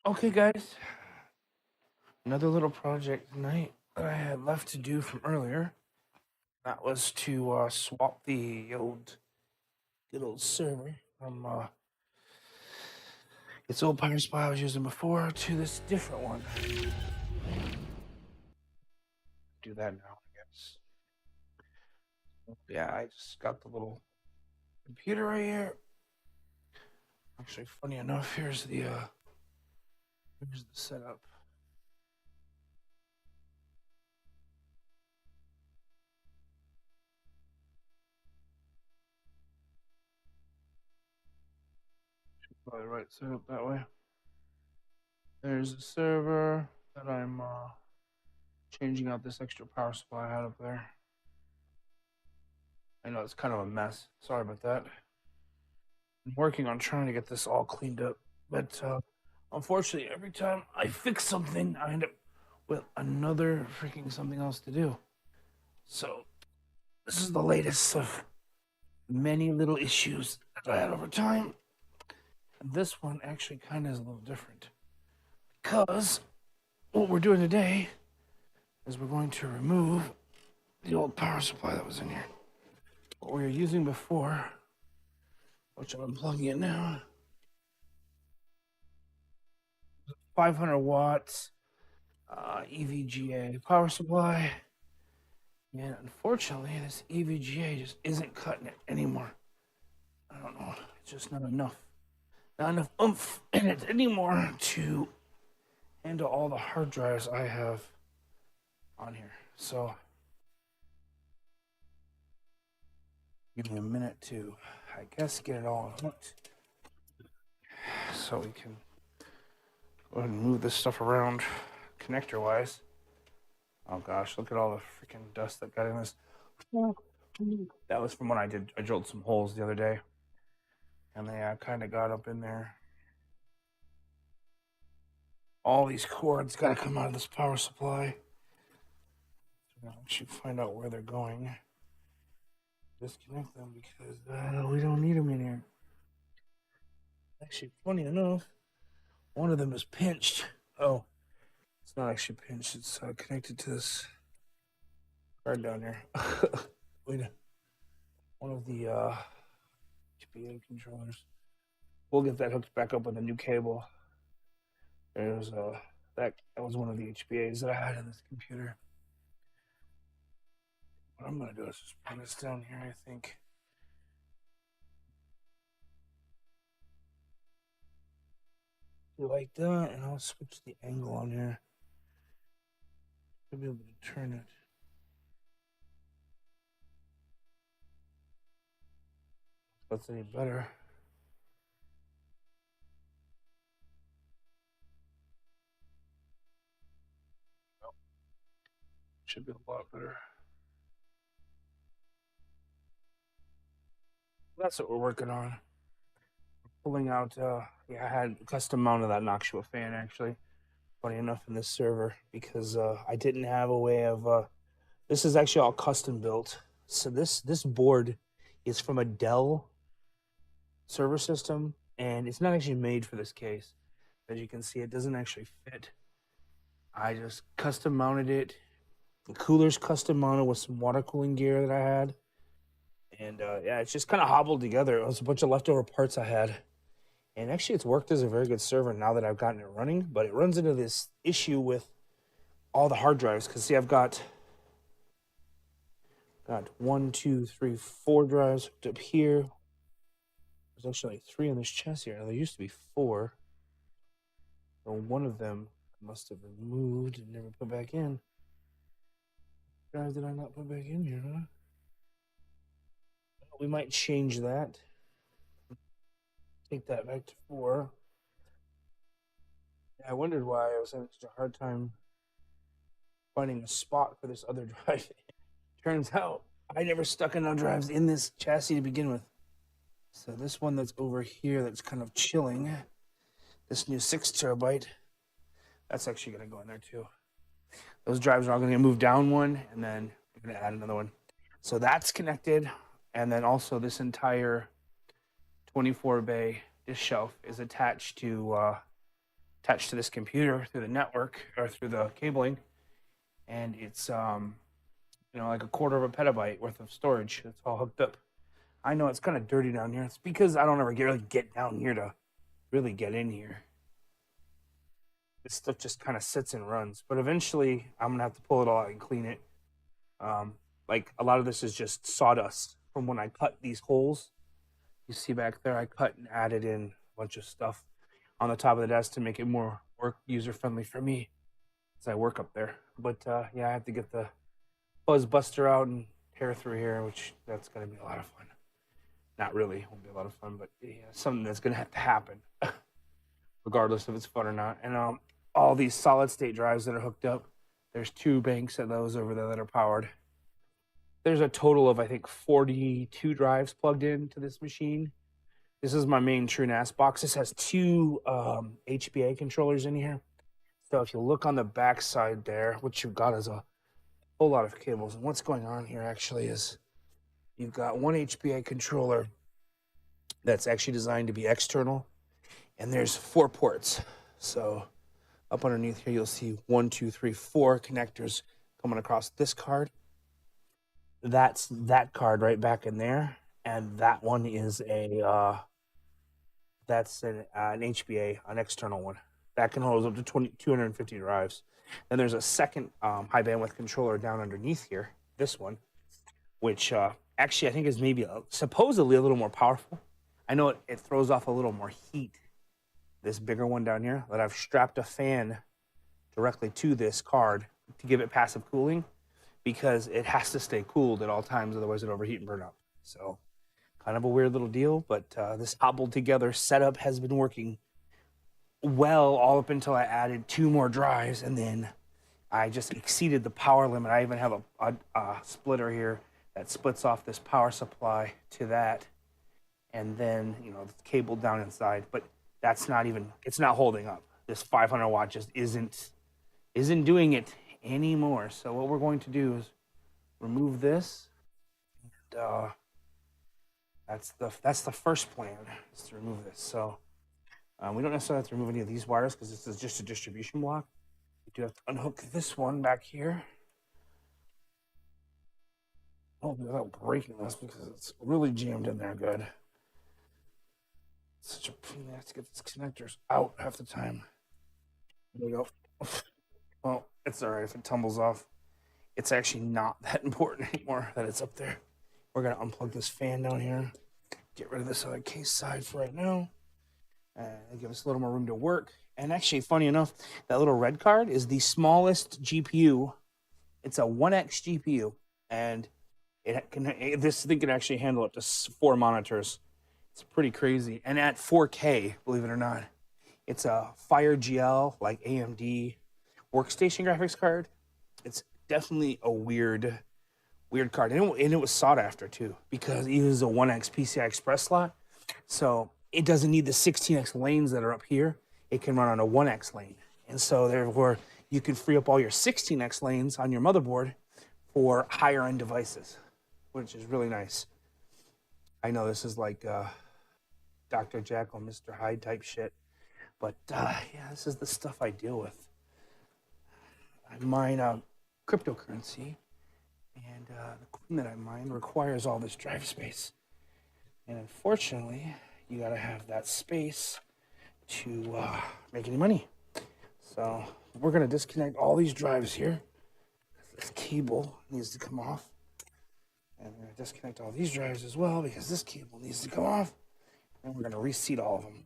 Okay, guys, another little project tonight that I had left to do from earlier. That was to swap the good old server from its old power supply I was using before to this different one. Do that now, I guess. Yeah, I just got the little computer right here. Actually, funny enough, here's the setup. Probably right set up that way. There's the server that I'm changing out this extra power supply I had up there. I know it's kind of a mess. Sorry about that. I'm working on trying to get this all cleaned up, but unfortunately, every time I fix something, I end up with another freaking something else to do. So this is the latest of many little issues that I had over time. And this one actually kind of is a little different because what we're doing today is we're going to remove the old power supply that was in here. What we were using before, which I'm unplugging it now, 500 watts EVGA power supply. And unfortunately, this EVGA just isn't cutting it anymore. I don't know. It's just not enough. Not enough oomph in it anymore to handle all the hard drives I have on here. So, give me a minute to, I guess, get it all hooked so we can go ahead and move this stuff around connector wise. Oh gosh, look at all the freaking dust that got in this. That was from when I drilled some holes the other day. And they kind of got up in there. All these cords got to come out of this power supply. So I should find out where they're going. Disconnect them because we don't need them in here. Actually, funny enough, one of them is pinched. Oh, it's not actually pinched. It's connected to this card down here. Wait, one of the HBA controllers. We'll get that hooked back up with a new cable. There's that was one of the HBAs that I had in this computer. What I'm gonna do is just bring this down here, I think. Do like that, and I'll switch the angle on here. I'll be able to turn it. If that's any better. Should be a lot better. That's what we're working on. Pulling out, yeah, I had custom mounted that Noctua fan actually. Funny enough, in this server because I didn't have a way of. This is actually all custom built. So this board is from a Dell server system, and it's not actually made for this case. As you can see, it doesn't actually fit. I just custom mounted it. The cooler's custom mounted with some water cooling gear that I had. And yeah, it's just kind of hobbled together. It was a bunch of leftover parts I had. And actually, it's worked as a very good server now that I've gotten it running. But it runs into this issue with all the hard drives. Because, see, I've got 1, 2, 3, 4 drives hooked up here. There's actually like 3 on this chest here. Now, there used to be 4. So one of them I must have removed and never put back in. Drive did I not put back in here, huh? We might change that. Take that back to 4. Yeah, I wondered why I was having such a hard time finding a spot for this other drive. Turns out I never stuck enough drives in this chassis to begin with. So this one that's over here that's kind of chilling, this new 6 terabyte, that's actually going to go in there too. Those drives are all going to get moved down one, and then I'm going to add another one. So that's connected, and then also this entire 24 bay disk shelf is attached to attached to this computer through the network or through the cabling, and it's like a quarter of a petabyte worth of storage. It's all hooked up. I know it's kind of dirty down here. It's because I don't ever really get down here to really get in here. This stuff just kind of sits and runs. But eventually, I'm gonna have to pull it all out and clean it. Like a lot of this is just sawdust from when I cut these holes. You see back there, I cut and added in a bunch of stuff on the top of the desk to make it more work user friendly for me as I work up there. But yeah, I have to get the fuzz buster out and tear through here, which that's gonna be a lot of fun. Not really, it won't be a lot of fun, but yeah, something that's gonna have to happen, regardless if it's fun or not. And all these solid state drives that are hooked up, there's 2 banks of those over there that are powered. There's a total of, I think, 42 drives plugged into this machine. This is my main TrueNAS box. This has 2 HBA controllers in here. So if you look on the back side there, what you've got is a whole lot of cables. And what's going on here actually is you've got 1 HBA controller that's actually designed to be external, and there's 4 ports. So up underneath here, you'll see 1, 2, 3, 4 connectors coming across this card. That's that card right back in there, and that one is that's an HBA, an external one that can hold up to 250 drives. Then there's a second high bandwidth controller down underneath here, this one, which actually I think is maybe supposedly a little more powerful. I know it throws off a little more heat. This bigger one down here that I've strapped a fan directly to this card to give it passive cooling, because it has to stay cooled at all times, otherwise it overheat and burn up. So kind of a weird little deal, but this hobbled together setup has been working well all up until I added 2 more drives, and then I just exceeded the power limit. I even have a splitter here that splits off this power supply to that, and then the cable down inside, but that's not even, it's not holding up. This 500 watt just isn't doing it anymore. So what we're going to do is remove this, and that's the first plan, is to remove this. So we don't necessarily have to remove any of these wires because this is just a distribution block. We do have to unhook this one back here. Oh, without breaking this, because it's really jammed in there good. Such a pain. I have to get these connectors out half the time. There we go. Well, it's all right if it tumbles off. It's actually not that important anymore that it's up there. We're gonna unplug this fan down here, get rid of this other case side for right now, and give us a little more room to work. And actually, funny enough, that little red card is the smallest GPU. It's a 1X GPU, and this thing can actually handle up to 4 monitors. It's pretty crazy. And at 4K, believe it or not, it's a Fire GL, like AMD workstation graphics card. It's definitely a weird card. And it was sought after too, because it uses a 1X PCI Express slot. So it doesn't need the 16X lanes that are up here. It can run on a 1X lane. And so therefore, you can free up all your 16X lanes on your motherboard for higher end devices, which is really nice. I know this is like Dr. Jekyll, Mr. Hyde type shit, but yeah, this is the stuff I deal with. I mine cryptocurrency, and the coin that I mine requires all this drive space. And unfortunately, you gotta have that space to make any money. So we're gonna disconnect all these drives here. This cable needs to come off. And we're gonna disconnect all these drives as well, because this cable needs to come off. And we're gonna reseat all of them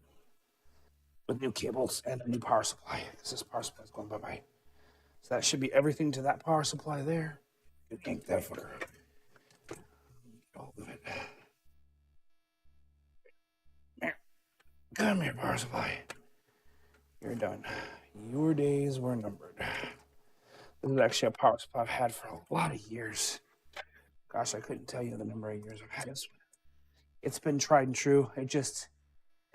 with new cables and a new power supply, because this power supply is going bye-bye. So that should be everything to that power supply there. You yank that fucker up. Get all of it. Come here, power supply. You're done. Your days were numbered. This is actually a power supply I've had for a lot of years. Gosh, I couldn't tell you the number of years I've had this one. It's been tried and true. It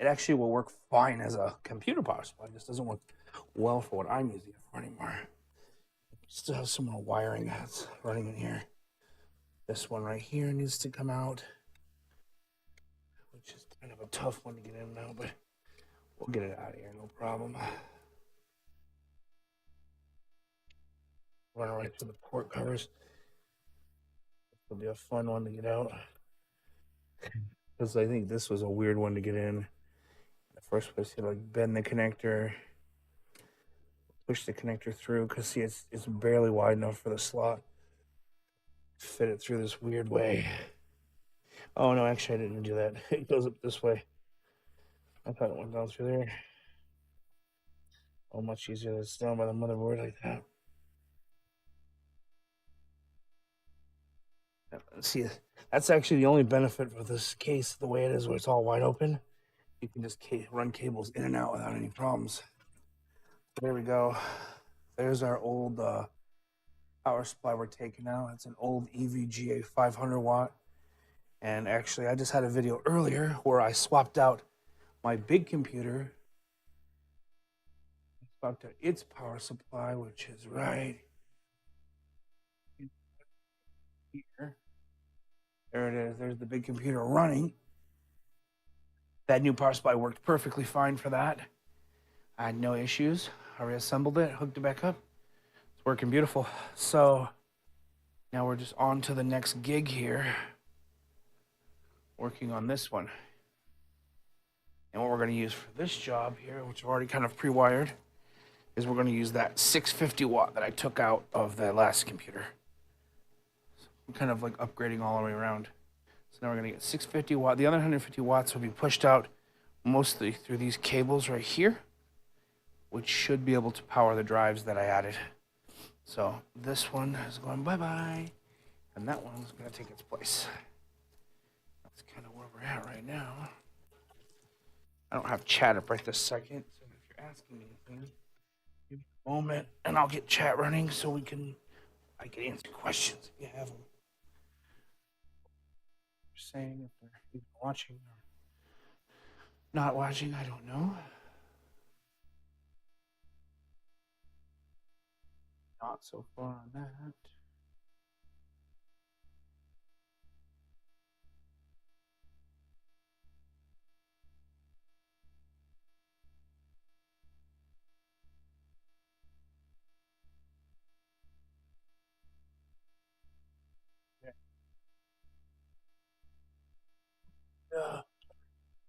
actually will work fine as a computer power supply. It just doesn't work well for what I'm using it for anymore. Still have some more wiring that's running in here. This one right here needs to come out, which is kind of a tough one to get in now, but we'll get it out of here, no problem. Run right through the port covers. It'll be a fun one to get out. Because I think this was a weird one to get in. The first place, you like bend the connector, push the connector through. Because see, it's barely wide enough for the slot. Fit it through this weird way. Oh no, actually I didn't do that. It goes up this way. I thought it went down through there. Oh, much easier. It's down by the motherboard like that. See, that's actually the only benefit for this case, the way it is, where it's all wide open. You can just run cables in and out without any problems. There we go. There's our old power supply we're taking out. It's an old EVGA 500 watt. And actually, I just had a video earlier where I swapped out my big computer, swapped out its power supply, which is right here. There it is. There's the big computer running. That new power supply worked perfectly fine for that. I had no issues. I reassembled it, hooked it back up. It's working beautiful. So now we're just on to the next gig here, working on this one. And what we're going to use for this job here, which I've already kind of pre-wired, is we're going to use that 650 watt that I took out of the last computer. So I'm kind of like upgrading all the way around. So now we're going to get 650 watt. The other 150 watts will be pushed out mostly through these cables right here, which should be able to power the drives that I added. So this one is going bye-bye, and that one's going to take its place. That's kind of where we're at right now. I don't have chat up right this second, so if you're asking me anything, give me a moment, and I'll get chat running so I can answer questions if you have them. Saying if they're even watching or not watching, I don't know. Not so far on that.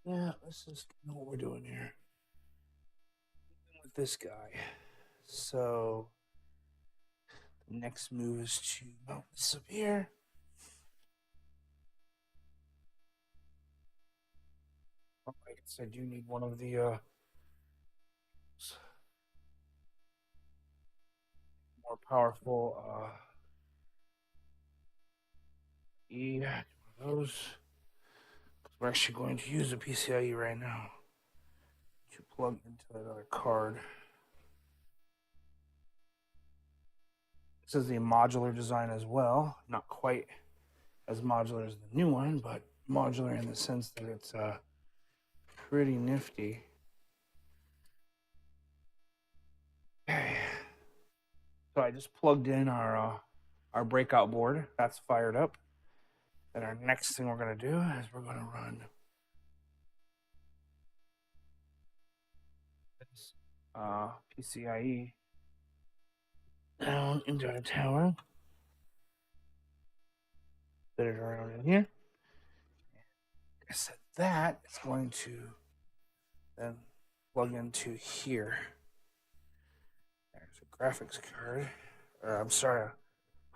Yeah, this is kind of what we're doing here with this guy. So the next move is to mount this up here. I guess I do need one of the more powerful one of those. We're actually going to use a PCIe right now to plug into that other card. This is a modular design as well, not quite as modular as the new one, but modular in the sense that it's pretty nifty. Okay. So I just plugged in our breakout board. That's fired up. Then our next thing we're going to do is we're going to run this PCIe down into our tower. Put it around in here. I said that is going to then plug into here. There's a graphics card. I'm sorry, a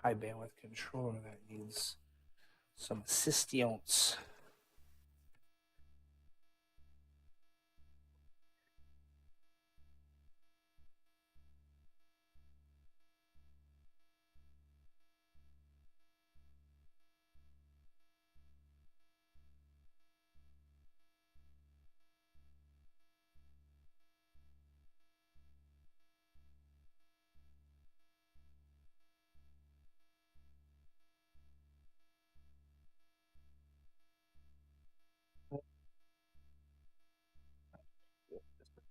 high bandwidth controller that needs some assistance.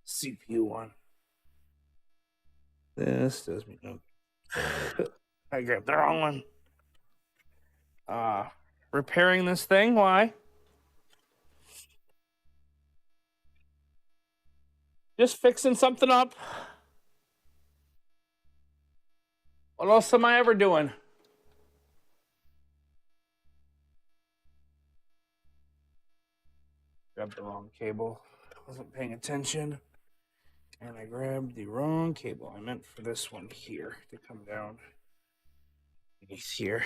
CPU one. This does me no. I grabbed the wrong one. Repairing this thing. Why? Just fixing something up. What else am I ever doing? Grabbed the wrong cable. Wasn't paying attention. And I grabbed the wrong cable. I meant for this one here to come down beneath here.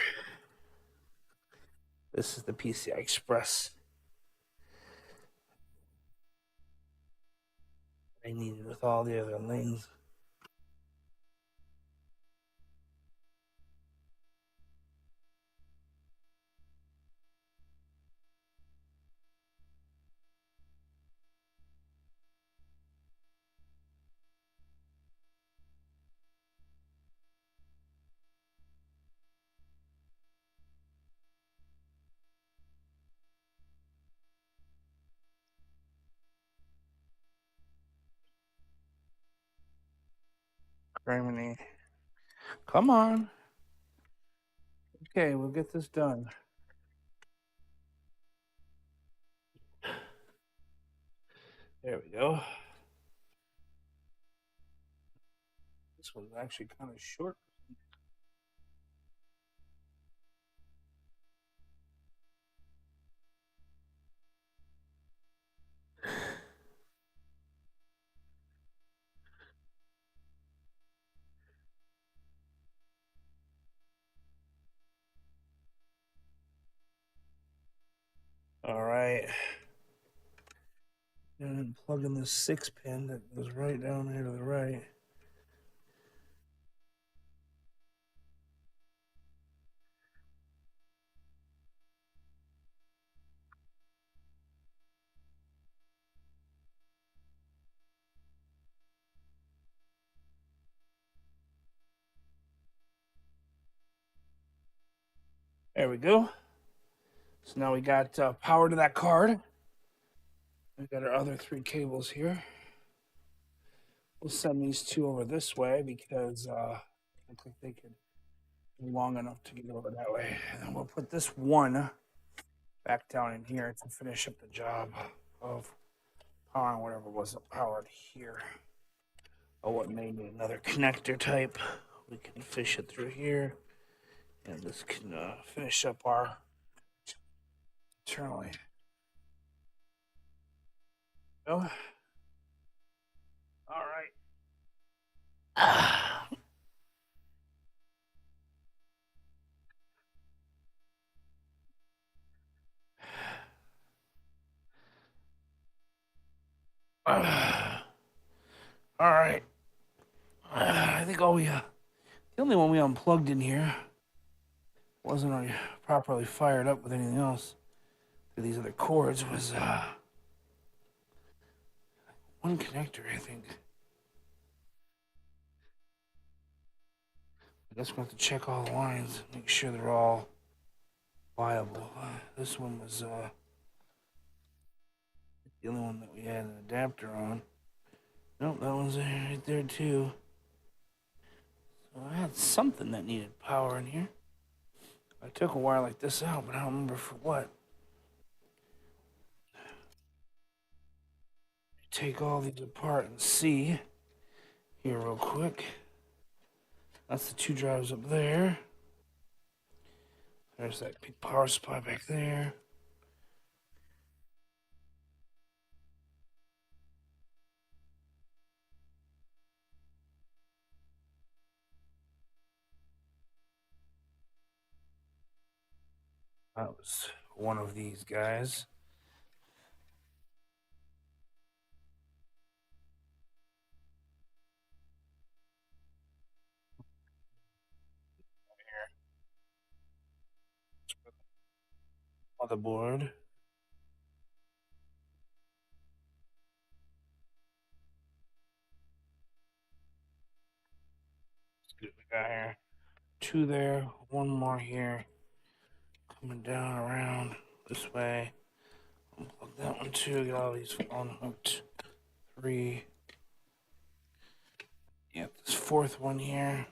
This is the PCI Express I needed with all the other lanes. Criminy. Come on. Okay, we'll get this done. There we go. This one's actually kind of short. All right. And plug in this 6-pin that goes right down here to the right. There we go. So now we got power to that card. We got our other 3 cables here. We'll send these 2 over this way because I think they could be long enough to get over that way. And then we'll put this one back down in here to finish up the job of powering whatever wasn't powered here. Or what may need another connector type. We can fish it through here. And this can finish up our internally. Oh. All right. All right. I think the only one we unplugged in here wasn't really properly fired up with anything else. These other cords was one connector, I think. I guess we'll have to check all the lines, make sure they're all viable. This one was the only one that we had an adapter on. Nope, that one's right there too. So I had something that needed power in here. I took a wire like this out, but I don't remember for what. Take all these apart and see here real quick. That's the 2 drives up there. There's that big power supply back there. That was one of these guys. Motherboard. We got here 2 there, 1 more here. Coming down around this way. Unplug that one too. Get all these unhooked. 3. Yep, this 4th one here.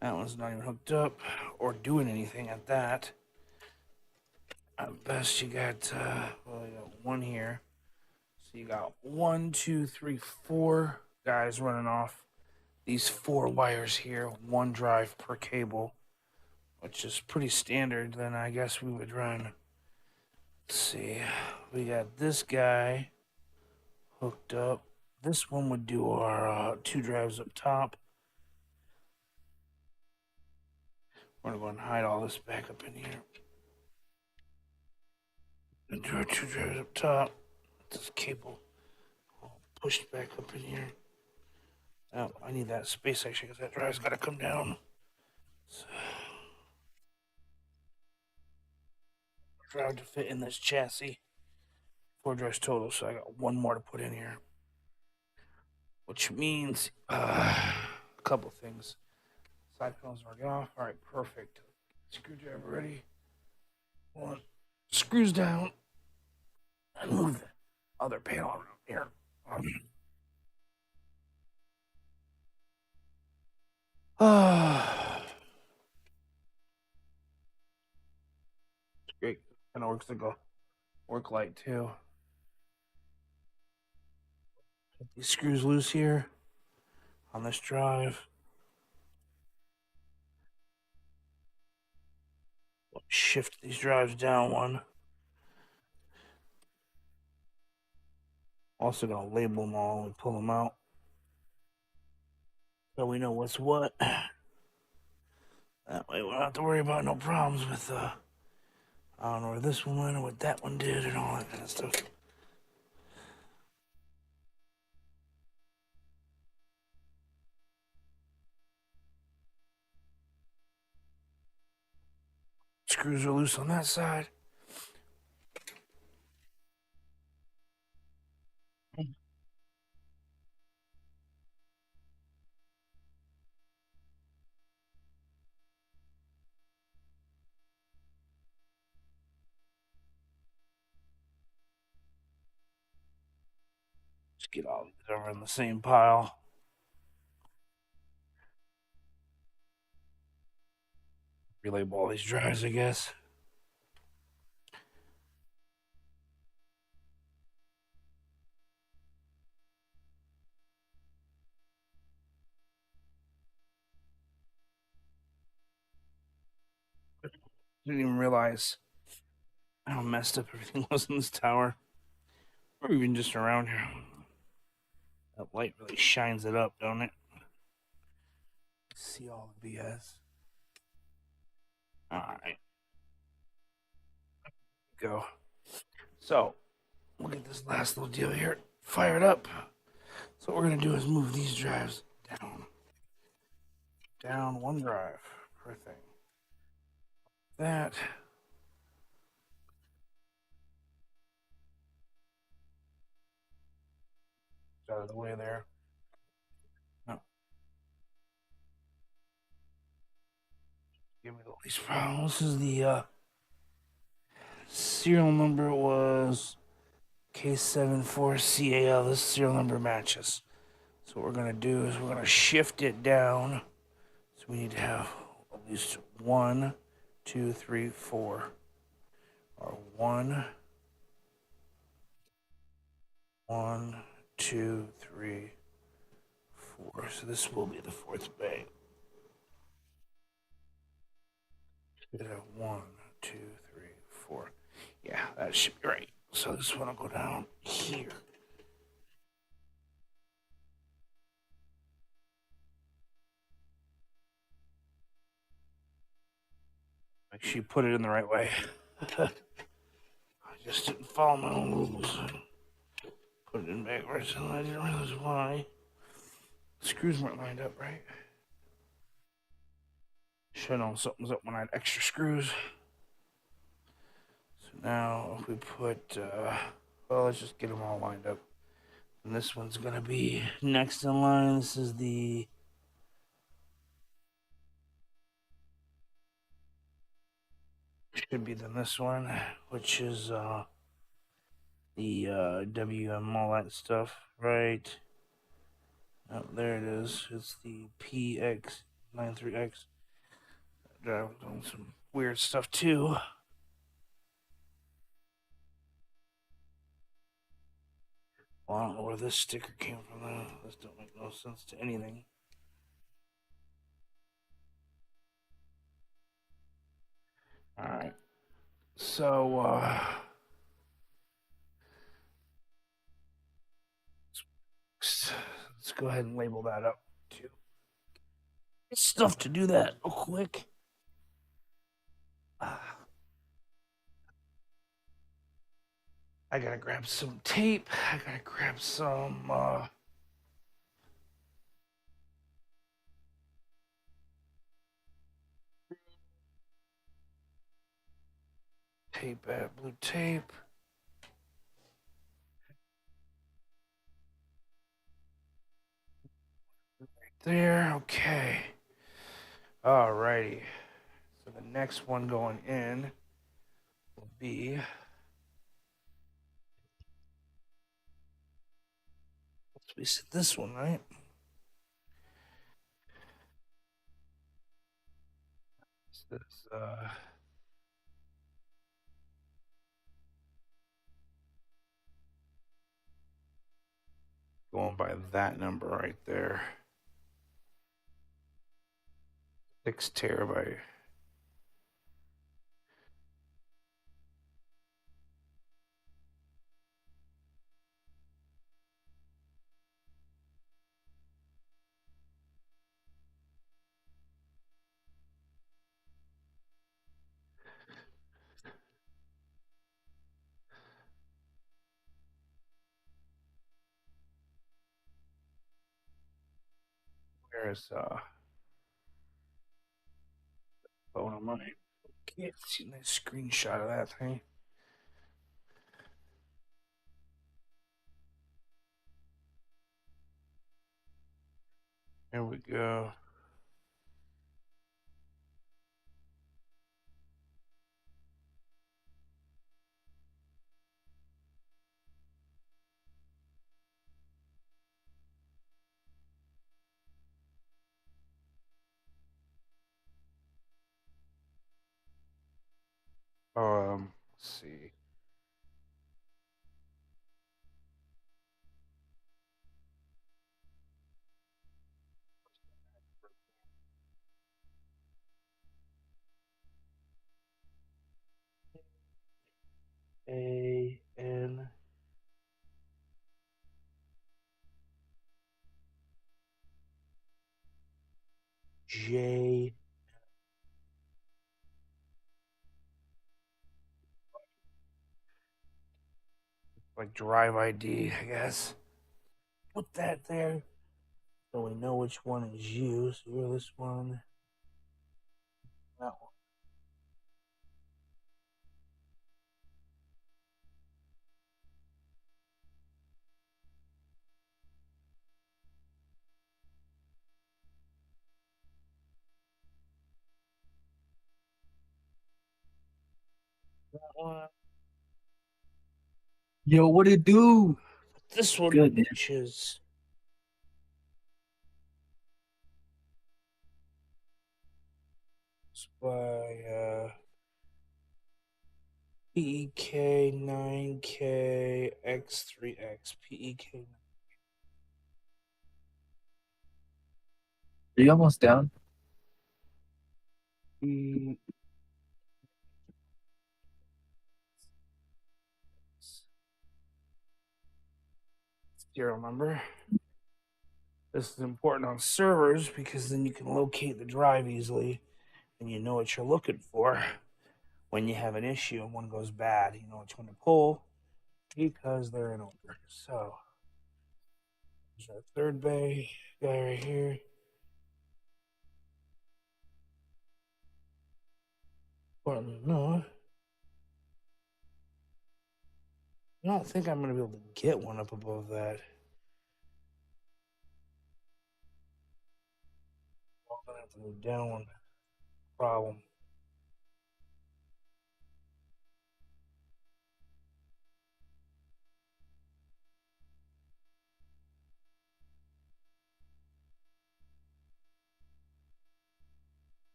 That one's not even hooked up or doing anything at that. At best, you got, you got 1 here. So you got 1, 2, 3, 4 guys running off these 4 wires here, 1 drive per cable, which is pretty standard. Then I guess we would run. Let's see, we got this guy hooked up. This one would do our 2 drives up top. We're gonna go and hide all this back up in here. And do our 2 drives up top. This cable all pushed back up in here. Oh, I need that space actually because that drive's got to come down. So, drive to fit in this chassis. 4 drives total, so I got 1 more to put in here. Which means a couple things. Side panels already off. All right, perfect. Screwdriver ready. One. Screws down. And move the other panel around here. Great. Kind of works like a work light too. Get these screws loose here on this drive. Shift these drives down one. Also gonna label them all and pull them out so we know what's what. That way we don't have to worry about no problems with I don't know where this one went or what that one did and all that kind of stuff. Screws are loose on that side. Just get all these over in the same pile. Relabel all these drives, I guess. Didn't even realize how messed up everything was in this tower. Or even just around here. That light really shines it up, don't it? See all the BS. Alright. Go. So, we'll get this last little deal here fired up. So what we're gonna do is move these drives down. Down 1 drive per thing. That. Out of the way there. No. Give me the least problem. This is the serial number was K74CAL. This serial number matches. So what we're gonna do is we're gonna shift it down. So we need to have at least 1, 2, 3, 4. Or 1, 1, 2, 3, 4. So this will be the 4th bay. Should have 1, 2, 3, 4. Yeah, that should be right. So this one will go down here. Make sure you put it in the right way. I just didn't follow my own rules. Put it in backwards, and I didn't realize why. The screws weren't lined up right. Should have known something's up when I had extra screws. So now if we put, well, let's just get them all lined up. And this one's gonna be next in line. This is the should be then this one, which is the WM, all that stuff, right? Oh, there it is. It's the PX93X. Drive on some weird stuff too. Well, I don't know where this sticker came from though. This don't make no sense to anything. All right. So let's go ahead and label that up too. Stuff to do that real quick. I gotta grab some tape. I gotta grab some tape, blue tape. Right there. Okay. Alrighty. So the next one going in will be, we said this one, right? This is going by that number right there. 6 terabyte. Where's phone on mine? Can't see a nice screenshot of that thing. There we go. Let's see. ANJ. Like drive ID, I guess. Put that there so we know which one is you. So you're this one, that one. Yo, what it do? This one, Good, man. which is by PEK9KX3X. PEK. Are you almost down? Serial number. This is important on servers because then you can locate the drive easily and you know what you're looking for when you have an issue and one goes bad. You know which one to pull because they're in order. So, there's our third bay guy right here. Important to know. I don't think I'm going to be able to get one up above that. I'm going to have to move down one. Problem.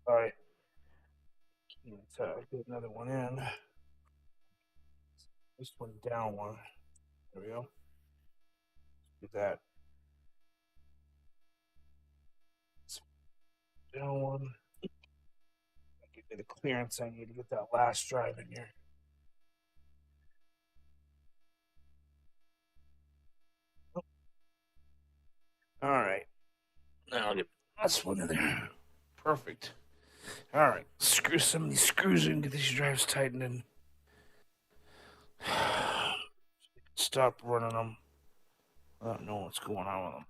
All right. Let's get another one in. This one down one. There we go. Do that. Down one. the clearance I need to get that last drive in here. All right. Now I'll get this one in there. Perfect. All right. Screw some of these screws in, get these drives tightened in. Stop running them. I don't know what's going on with them.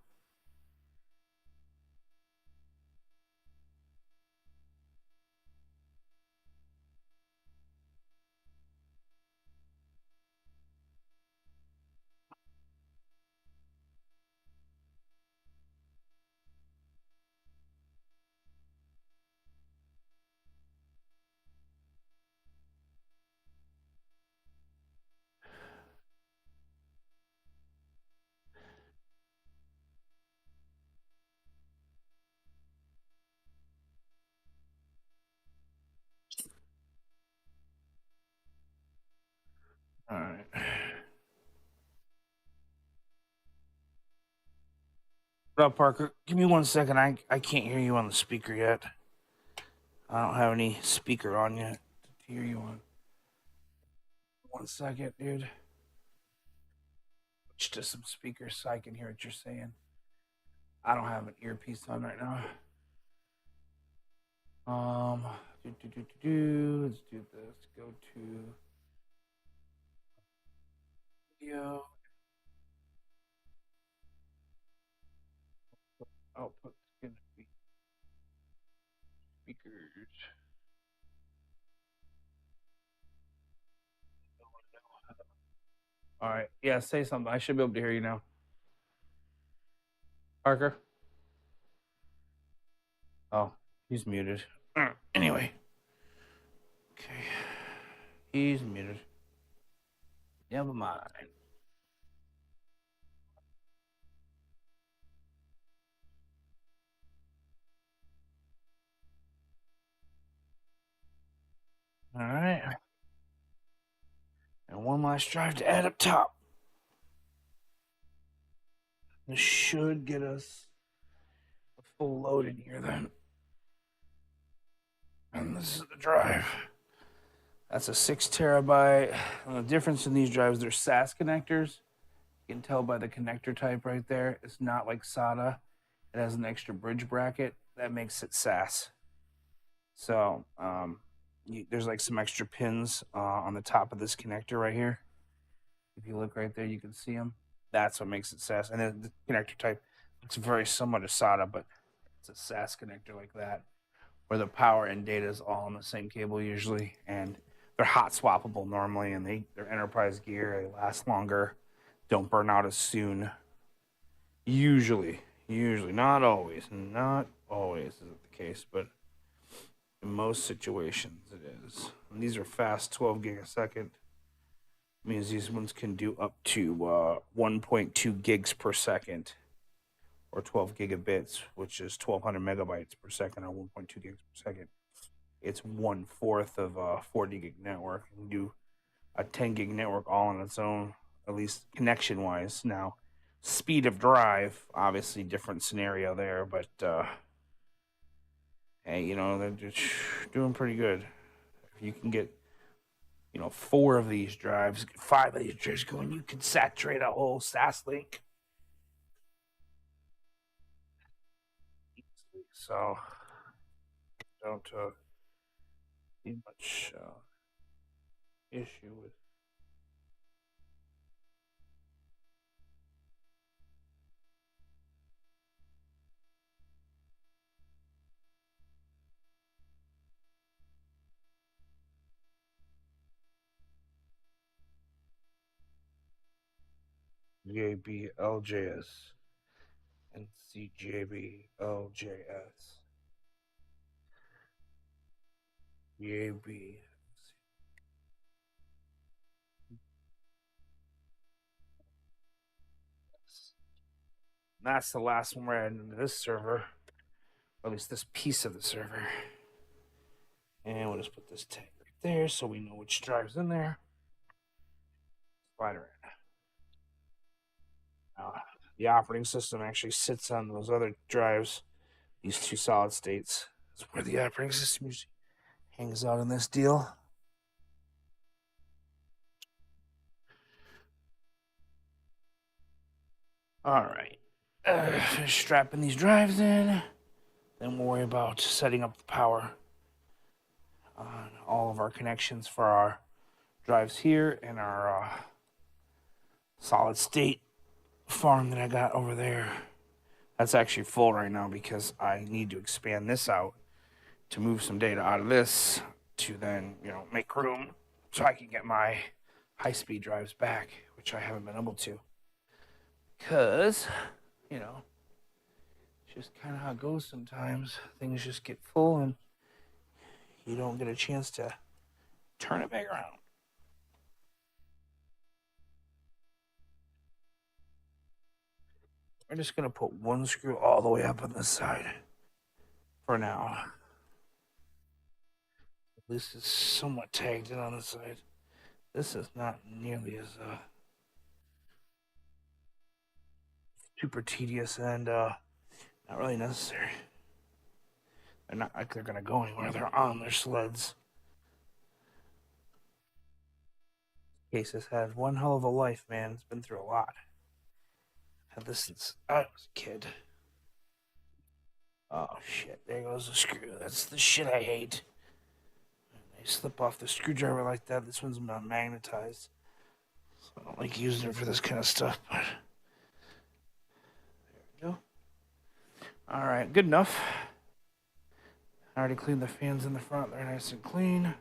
All right. What up, Parker? Give me 1 second. I can't hear you on the speaker yet. I don't have any speaker on yet to hear you on. 1 second, dude. Switch to some speakers so I can hear what you're saying. I don't have an earpiece on right now. Um, Let's do this. Go to video output. Gonna be speakers. All right. Yeah, say something. I should be able to hear you now. Parker. Oh, he's muted. Anyway. Okay. He's muted. Never mind. All right. And one last drive to add up top. This should get us a full load in here then. And this is the drive. That's a 6 terabyte. And the difference in these drives, they're SAS connectors. You can tell by the connector type right there. It's not like SATA. It has an extra bridge bracket that makes it SAS. So there's like some extra pins on the top of this connector right here. If you look right there, you can see them. That's what makes it SAS. And then the connector type looks very similar to SATA, but it's a SAS connector like that, where the power and data is all on the same cable usually, and they're hot swappable normally, and they're enterprise gear. They last longer, don't burn out as soon. Usually, not always is it the case, but in most situations it is. And these are fast, 12 gig a second. Means these ones can do up to 1.2 gigs per second, or 12 gigabits, which is 1,200 megabytes per second, or 1.2 gigs per second. It's 1/4 of a 40 gig network. You can do a 10 gig network all on its own, at least connection wise. Now, speed of drive, obviously different scenario there, but hey, they're just doing pretty good. If you can get 4 of these drives, 5 of these drives going, you can saturate a whole SAS link. So don't see much issue with JBLJS and CJBLJS. JB. That's the last one we're adding into this server, or at least this piece of the server. And we'll just put this tag right there so we know which drive's in there. Spider in. The operating system actually sits on those other drives, these 2 solid states. That's where the operating system usually hangs out in this deal. All right. Finish strapping these drives in. Then we'll worry about setting up the power on all of our connections for our drives here and our solid state farm that I got over there. That's actually full right now because I need to expand this out to move some data out of this to then, make room so I can get my high-speed drives back, which I haven't been able to. Because, it's just kind of how it goes sometimes. Things just get full and you don't get a chance to turn it back around. We're just going to put one screw all the way up on this side for now. At least it's somewhat tagged in on this side. This is not nearly as super tedious and not really necessary. They're not like they're going to go anywhere. They're on their sleds. Case has had one hell of a life, man. It's been through a lot. Had this since I was a kid. Oh shit! There goes the screw. That's the shit I hate. They slip off the screwdriver like that. This one's not magnetized, so I don't like using it for this kind of stuff. But there we go. All right, good enough. I already cleaned the fans in the front. They're nice and clean.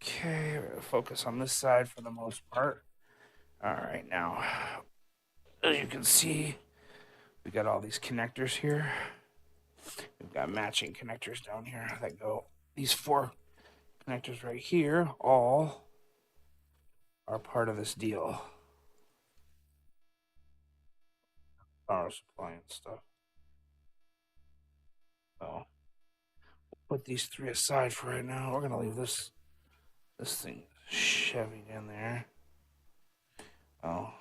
Okay, we're gonna focus on this side for the most part. All right, now, as you can see, we got all these connectors here. We've got matching connectors down here that go. These 4 connectors right here all are part of this deal. Power supply and stuff. So put these 3 aside for right now. We're gonna leave this thing Chevy in there. Oh.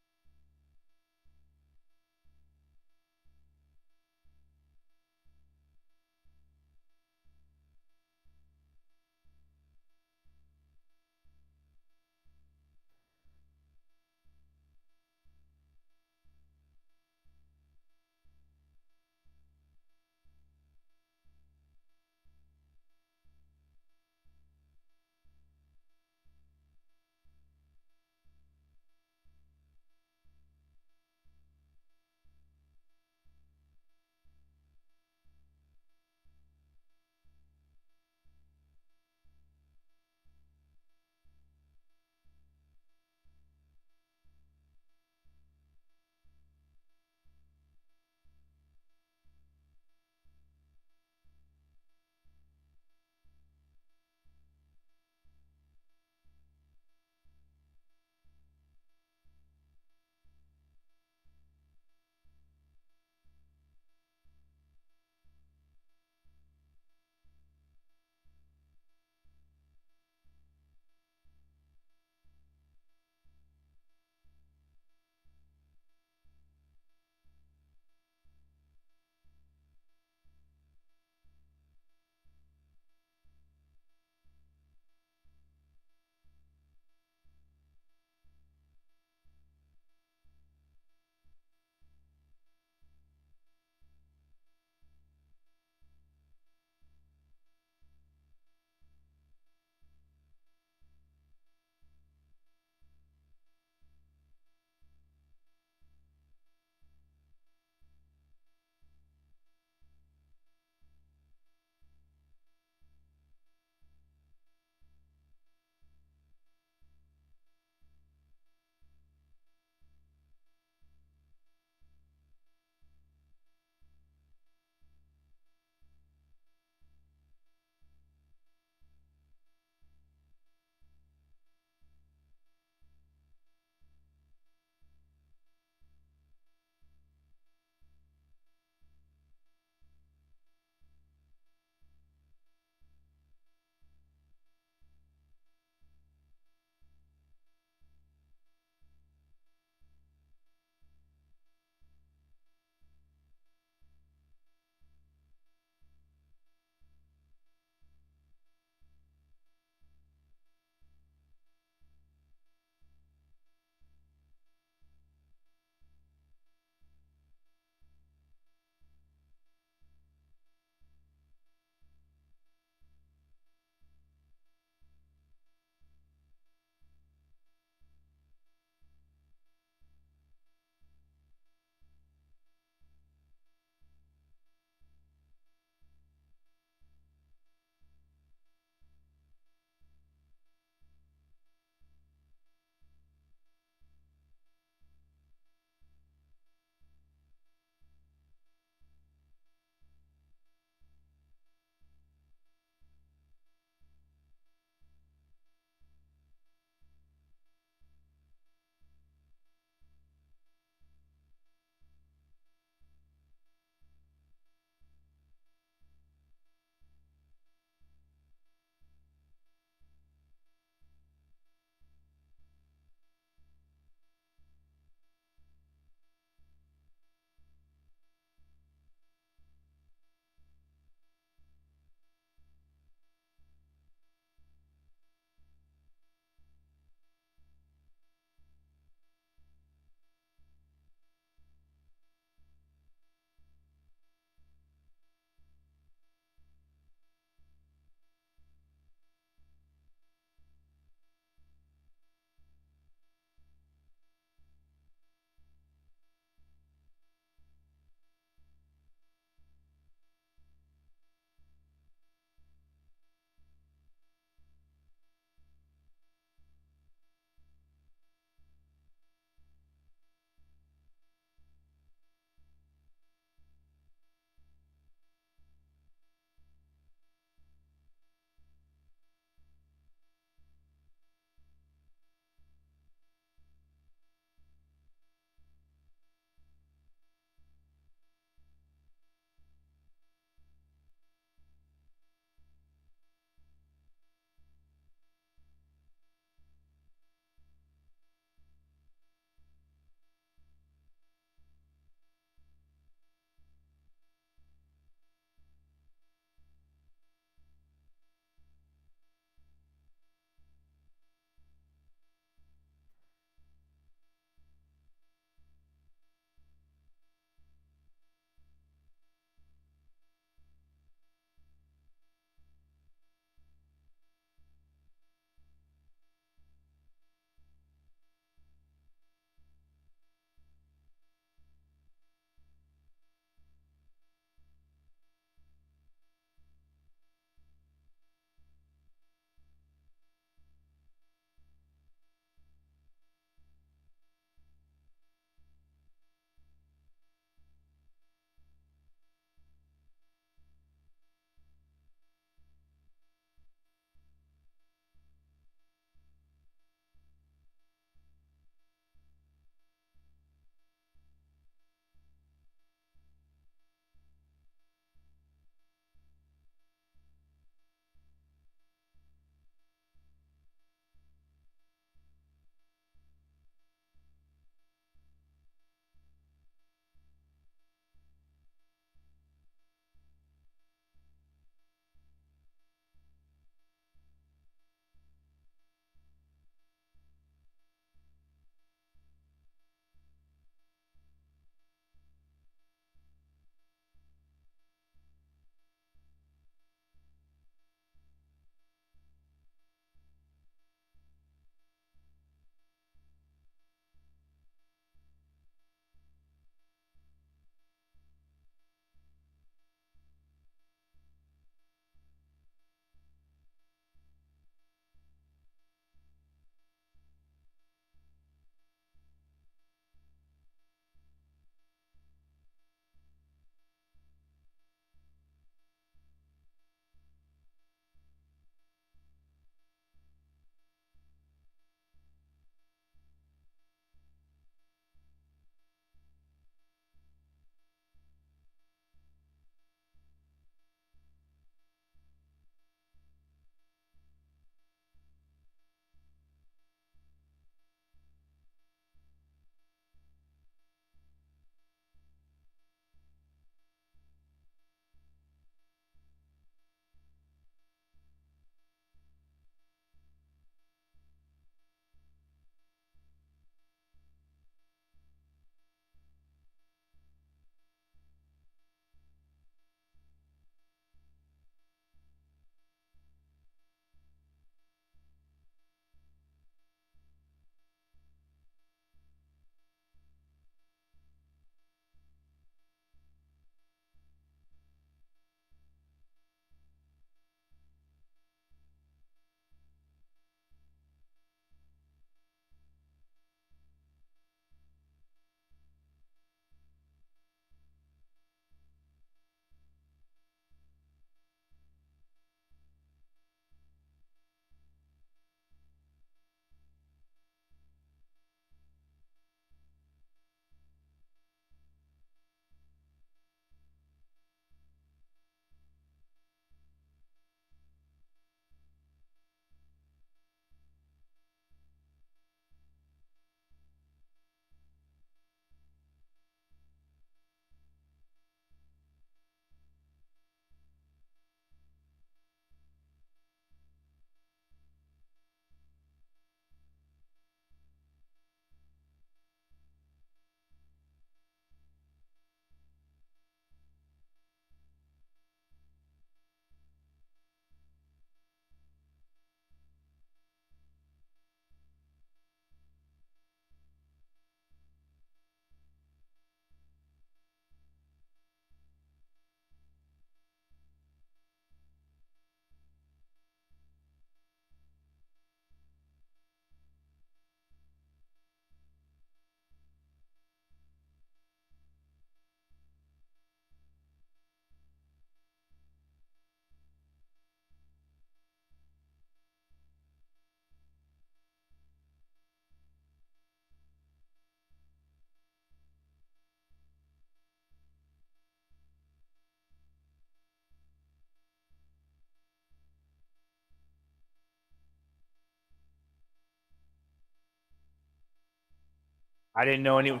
I didn't know any.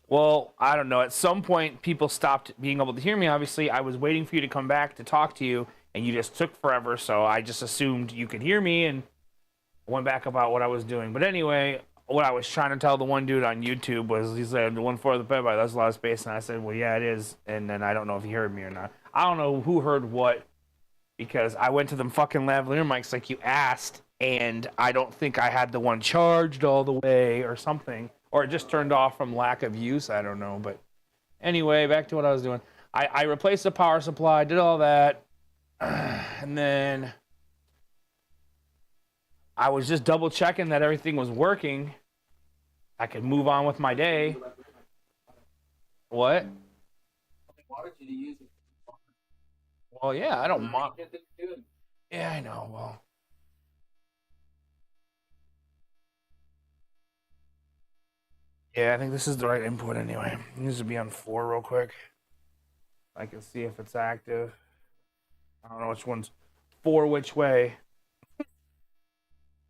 Well, I don't know. At some point, people stopped being able to hear me. Obviously, I was waiting for you to come back to talk to you, and you just took forever. So I just assumed you could hear me and went back about what I was doing. But anyway, what I was trying to tell the one dude on YouTube was he said the 1/4 of the petabyte, that's a lot of space, and I said, well, yeah, it is. And then I don't know if he heard me or not. I don't know who heard what because I went to them fucking lavalier mics like you asked, and I don't think I had the one charged all the way or something, or it just turned off from lack of use. I don't know, but anyway, back to what I was doing. I replaced the power supply, did all that, and then I was just double checking that everything was working. I could move on with my day. What? Well, yeah, I don't mind. Yeah, I know. Well, yeah, I think this is the right input anyway. It needs to be on 4 real quick. I can see if it's active. I don't know which one's 4 which way. I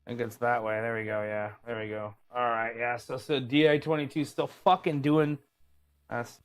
think it's that way. There we go. Yeah, there we go. All right. Yeah. So DA22 still fucking doing. That's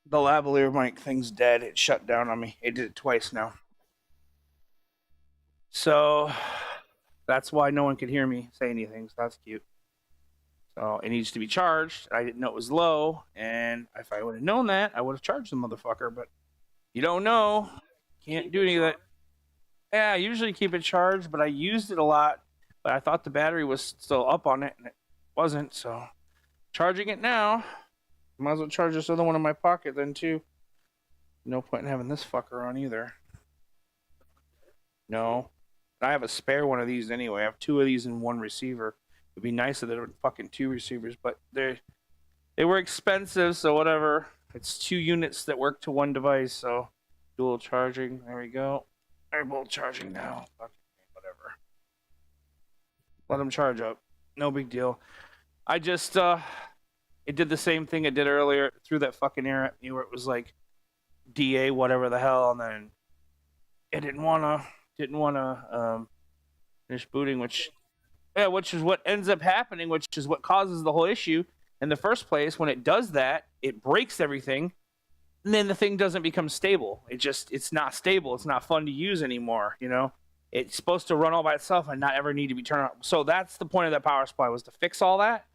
the lavalier mic thing's dead. It shut down on me. It did it twice now. So that's why no one could hear me say anything. So that's cute. So it needs to be charged. I didn't know it was low, and if I would have known that, I would have charged the motherfucker. But you don't know. Can't do any of that. Yeah, I usually keep it charged, but I used it a lot. But I thought the battery was still up on it, and it wasn't. So charging it now. Might as well charge this other one in my pocket then too. No point in having this fucker on either. No. I have a spare one of these anyway. I have 2 of these in one receiver. It'd be nice if there were fucking 2 receivers, but they were expensive, so whatever. It's 2 units that work to one device, so dual charging. There we go. They're both charging now. Fucking whatever. Let them charge up. No big deal. I just it did the same thing it did earlier. It threw that fucking error at me where it was like DA whatever the hell, and then it didn't wanna finish booting, which is what ends up happening, which is what causes the whole issue in the first place. When it does that, it breaks everything, and then the thing doesn't become stable. It's not stable. It's not fun to use anymore. You know, it's supposed to run all by itself and not ever need to be turned on. So that's the point of that power supply, was to fix all that.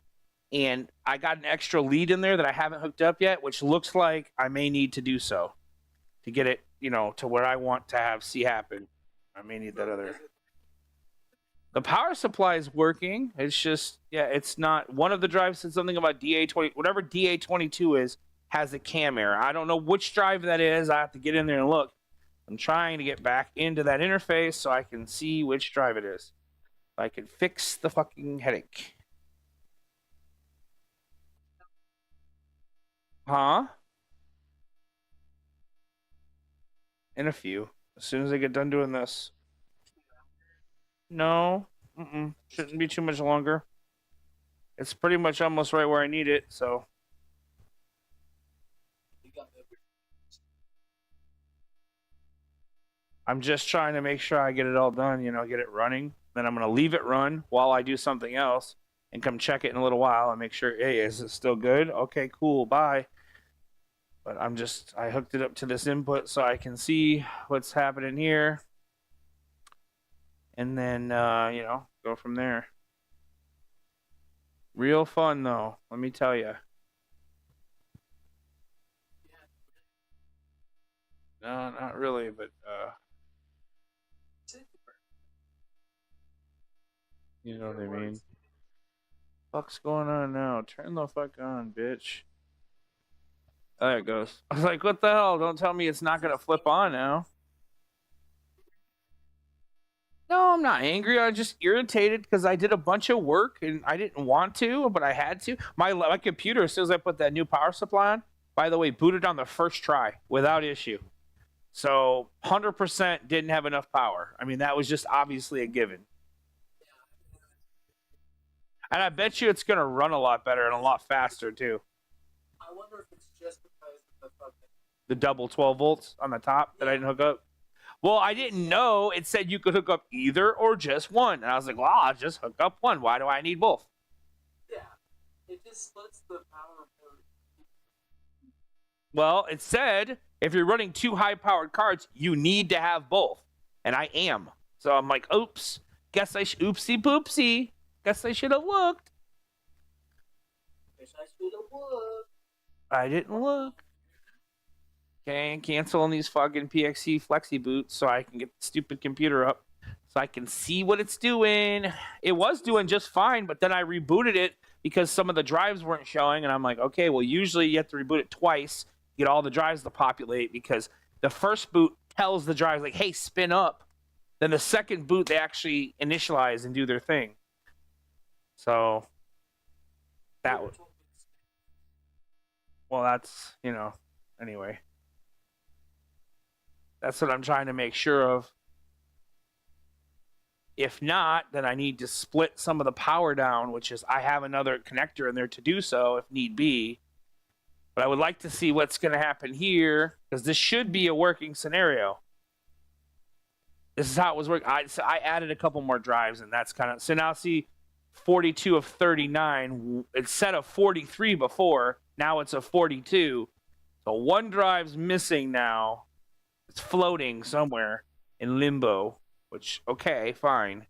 And I got an extra lead in there that I haven't hooked up yet, which looks like I may need to do so to get it, to where I want to see happen. I may need that other. The power supply is working. It's just, yeah, it's not. One of the drives said something about DA20, whatever DA22 is, has a cam error. I don't know which drive that is. I have to get in there and look. I'm trying to get back into that interface so I can see which drive it is. I can fix the fucking headache. Huh? in a few. As soon as I get done doing this. No, shouldn't be too much longer. It's pretty much almost right where I need it, so. I'm just trying to make sure I get it all done, get it running. Then I'm going to leave it run while I do something else and come check it in a little while and make sure, hey, is it still good? Okay, cool, bye. But I hooked it up to this input so I can see what's happening here. And then, go from there. Real fun, though, let me tell you. No, not really, but you know what I mean. Fuck's going on now? Turn the fuck on, bitch. There it goes. I was like, what the hell? Don't tell me it's not gonna flip on now. No, I'm not angry. I'm just irritated because I did a bunch of work and I didn't want to, but I had to. My computer, as soon as I put that new power supply on, by the way, booted on the first try without issue. So 100% didn't have enough power. I mean, that was just obviously a given. And I bet you it's going to run a lot better and a lot faster, too. I wonder if it's just because of the double 12 volts on the top that I didn't hook up. Well, I didn't know. It said you could hook up either or just one. And I was like, well, I'll just hook up one. Why do I need both? Yeah. It just splits the power. Well, it said if you're running two high-powered cards, you need to have both. And I am. So I'm like, oops. Guess oopsie poopsie. Guess I should have looked. Guess I should have looked. I didn't look. Okay, canceling these fucking PXE Flexi boots so I can get the stupid computer up so I can see what it's doing. It was doing just fine, but then I rebooted it because some of the drives weren't showing, and I'm like, okay, well, usually you have to reboot it twice, get all the drives to populate, because the first boot tells the drives, like, hey, spin up. Then the second boot, they actually initialize and do their thing. So, that was... Well, that's, anyway. That's what I'm trying to make sure of. If not, then I need to split some of the power down, which is I have another connector in there to do so if need be. But I would like to see what's going to happen here, because this should be a working scenario. This is how it was working. I added a couple more drives, and that's kind of... So now see, 42 of 39. It's set a 43 before. Now it's a 42. So one drive's missing now. It's floating somewhere in limbo, which, okay, fine.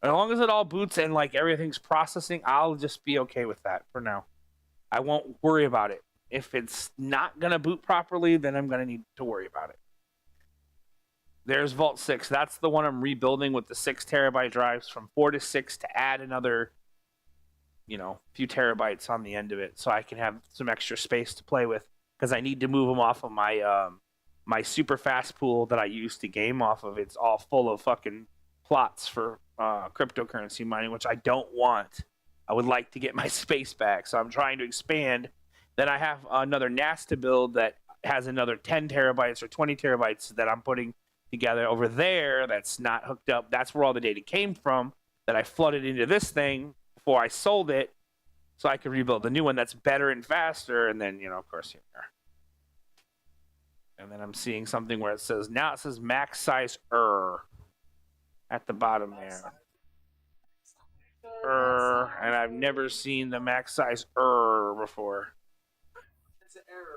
As long as it all boots and, like, everything's processing, I'll just be okay with that for now. I won't worry about it. If it's not going to boot properly, then I'm going to need to worry about it. There's Vault 6. That's the one I'm rebuilding with the 6 terabyte drives from 4 to 6 to add another, few terabytes on the end of it so I can have some extra space to play with, because I need to move them off of my my super fast pool that I used to game off of. It's all full of fucking plots for cryptocurrency mining, which I don't want. I would like to get my space back, so I'm trying to expand. Then I have another NAS to build that has another 10 terabytes or 20 terabytes that I'm putting together over there that's not hooked up. That's where all the data came from that I flooded into this thing before I sold it so I could rebuild the new one that's better and faster. And then, of course, here. And then I'm seeing something where it says max size at the bottom there. And I've never seen the max size before.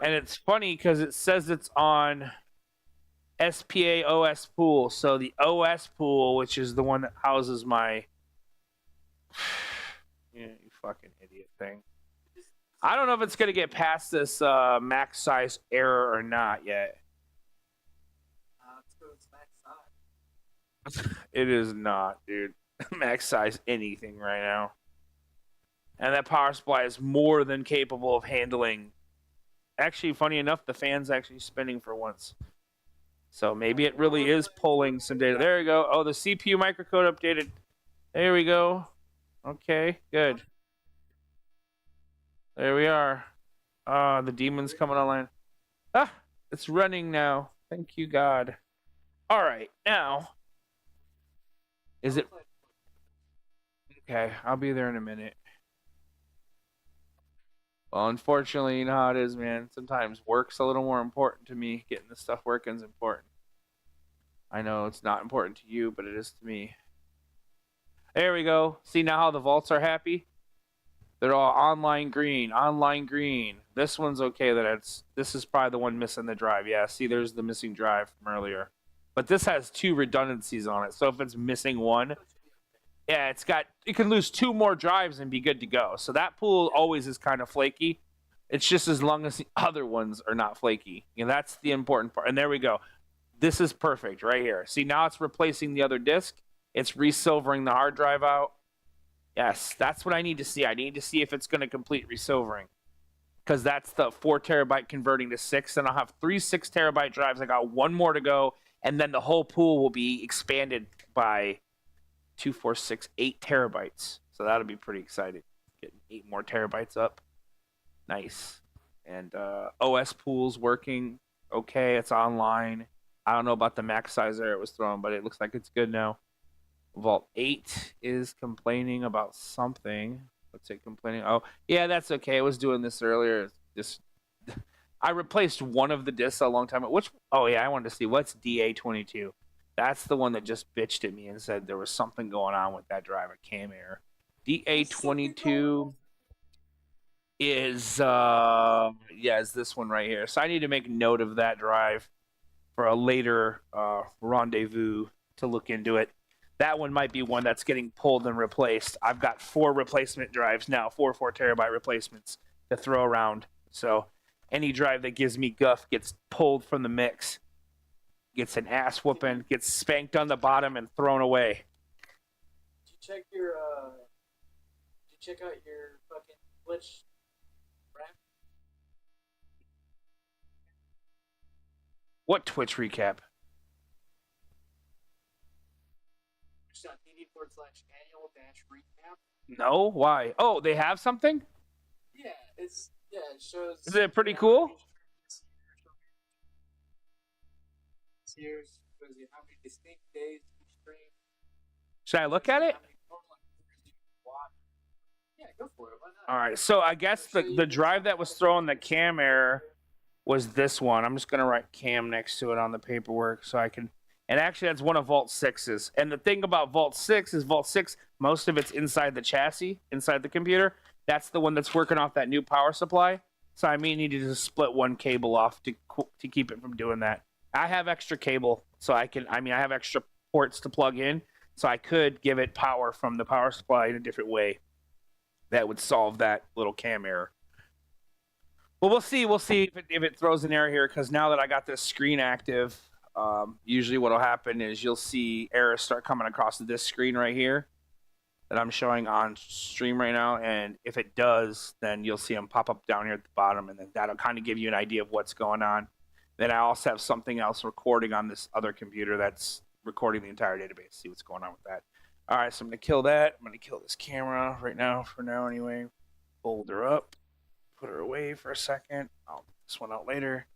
And it's funny because it says it's on SPA OS pool. So the OS pool, which is the one that houses my you fucking idiot thing. I don't know if it's going to get past this max size error or not yet. It is not, dude. Max size anything right now. And that power supply is more than capable of handling. Actually, funny enough, the fan's actually spinning for once. So maybe it really is pulling some data. There we go. Oh, the CPU microcode updated. There we go. Okay, good. There we are. The demon's coming online. Ah, it's running now. Thank you, God. All right, now is it okay? I'll be there in a minute. Well, unfortunately, you know how it is, man. Sometimes work's a little more important to me. Getting this stuff working is important. I know it's not important to you, but it is to me. There we go. See now how the vaults are happy? They're all online green, online green. This one's okay this is probably the one missing the drive. Yeah, see there's the missing drive from earlier. But this has 2 redundancies on it. So if it's missing one, yeah, it can lose 2 more drives and be good to go. So that pool always is kind of flaky. It's just as long as the other ones are not flaky. You know, that's the important part. And there we go. This is perfect right here. See, now it's replacing the other disk. It's resilvering the hard drive out. Yes, that's what I need to see. I need to see if it's going to complete resilvering. Because that's the 4 terabyte converting to 6. And I'll have 3 6 terabyte drives. I got 1 more to go. And then the whole pool will be expanded by 2, 4, 6, 8 terabytes. So that'll be pretty exciting. Getting 8 more terabytes up. Nice. And OS pool's working okay. It's online. I don't know about the max size there it was thrown, but it looks like it's good now. Vault 8 is complaining about something. What's it complaining? Oh, yeah, that's okay. I was doing this earlier. I replaced one of the discs a long time ago. Oh, yeah, I wanted to see. What's DA22? That's the one that just bitched at me and said there was something going on with that drive, a cam error. DA22 is is this one right here. So I need to make note of that drive for a later rendezvous to look into it. That one might be one that's getting pulled and replaced. I've got 4 replacement drives now, 4 terabyte replacements to throw around. So any drive that gives me guff gets pulled from the mix, gets an ass whooping, gets spanked on the bottom and thrown away. Did you check out your fucking Twitch rap? What Twitch recap? Twitch.tv/annual-recap. No, why? Oh, they have something? Yeah, it shows. Is it pretty cool? Here's how many distinct days you stream. Should I look at it? Yeah, go for it. Why not? All right. So I guess the drive that was throwing the cam error was this one. I'm just gonna write cam next to it on the paperwork so I can. And actually, that's one of Vault 6's. And the thing about Vault 6 is Vault 6, most of it's inside the chassis, inside the computer. That's the one that's working off that new power supply. So I may need to just split one cable off to keep it from doing that. I have extra cable, so I have extra ports to plug in, so I could give it power from the power supply in a different way. That would solve that little cam error. Well, we'll see. We'll see if it throws an error here, because now that I got this screen active, usually what will happen is you'll see errors start coming across this screen right here that I'm showing on stream right now. And if it does, then you'll see them pop up down here at the bottom, and then that'll kind of give you an idea of what's going on. Then I also have something else recording on this other computer that's recording the entire database. See what's going on with that. All right, so I'm going to kill that. I'm going to kill this camera right now, for now anyway. Fold her up. Put her away for a second. I'll put this one out later.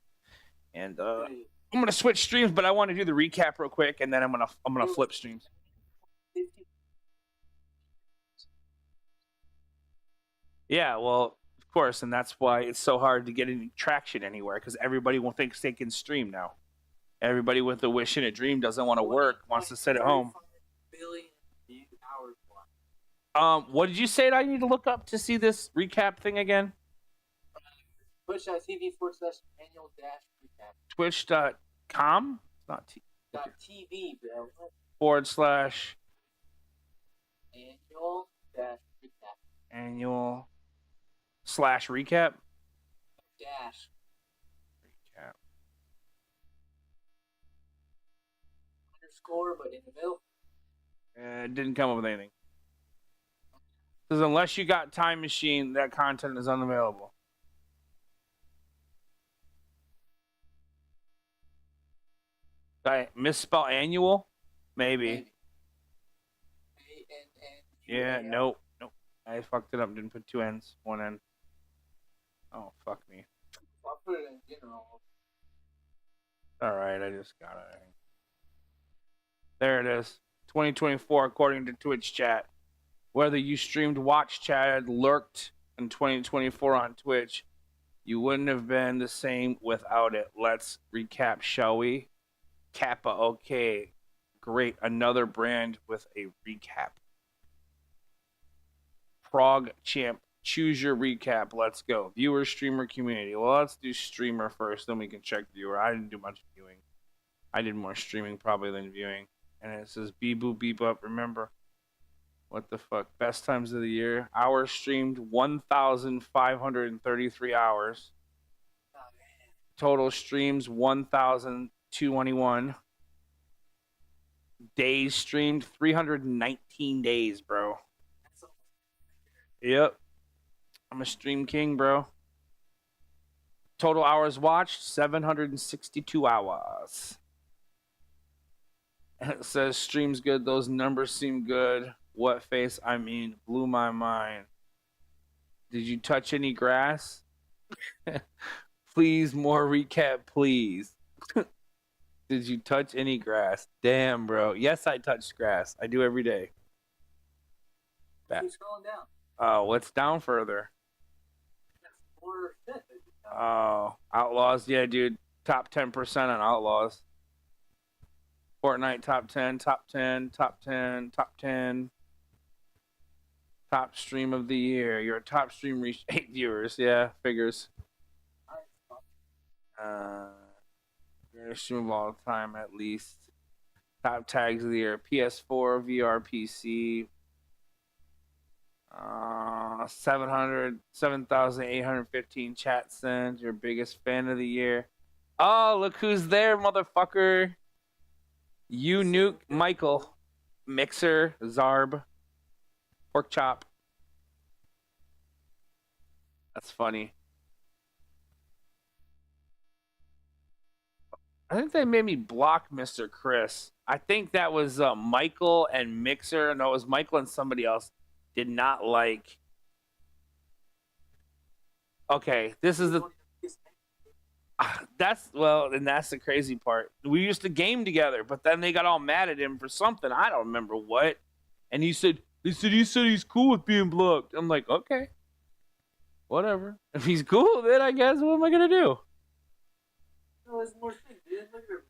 And I'm going to switch streams, but I want to do the recap real quick, and then I'm going to flip streams. Yeah, well, of course, and that's why it's so hard to get any traction anywhere, because everybody thinks they can stream now. Everybody with a wish and a dream doesn't want to work, wants to sit at home. What did you say that I need to look up to see this recap thing again? Twitch.tv/annual-recap. Twitch.com? Not .tv, bro. /. Annual-recap. Annual /recap. Dash. Recap. Underscore, but in the middle. It didn't come up with anything. Because unless you got Time Machine, that content is unavailable. Did I misspell annual? Maybe. Yeah, nope. I fucked it up. Didn't put 2 N's, 1 N. Oh, fuck me. I'll put it in general. All right, I just got it. There it is. 2024, according to Twitch chat. Whether you streamed, watched, chatted, lurked in 2024 on Twitch, you wouldn't have been the same without it. Let's recap, shall we? Kappa, okay. Great. Another brand with a recap. Prog Champ, choose your recap. Let's go. Viewer, streamer, community. Well, let's do streamer first, then we can check viewer. I didn't do much viewing. I did more streaming probably than viewing. And it says beep boop beep up. Remember, what the fuck? Best times of the year. Hours streamed 1,533 hours. Total streams 1,221. Days streamed 319 days, bro. Yep. I'm a stream king, bro. Total hours watched 762 hours. And it says stream's good. Those numbers seem good. What face? I mean, blew my mind. Did you touch any grass? Please, more recap, please. Did you touch any grass? Damn, bro. Yes, I touched grass. I do every day. Keep scrolling down. Oh, what's down further? That's more shit. Oh, Outlaws. Yeah, dude. Top 10% on Outlaws. Fortnite top 10, top 10, top 10, top 10. Top stream of the year. Your top stream reached 8 viewers. Yeah, figures. Greatest stream of all time, at least. Top tags of the year. PS4, VR, PC. 7,815 chat sends. Your biggest fan of the year. Oh, look who's there, motherfucker. You Nuke, Michael, Mixer, Zarb, Pork Chop. That's funny. I think they made me block Mr. Chris. I think that was Michael and Mixer. No, it was Michael and somebody else. Did not like. Okay, this is the. That's the crazy part. We used to game together, but then they got all mad at him for something. I don't remember what. And he said he's cool with being blocked. I'm like, okay, whatever. If he's cool, then I guess what am I gonna do? No, there's more shit, dude. Look at him.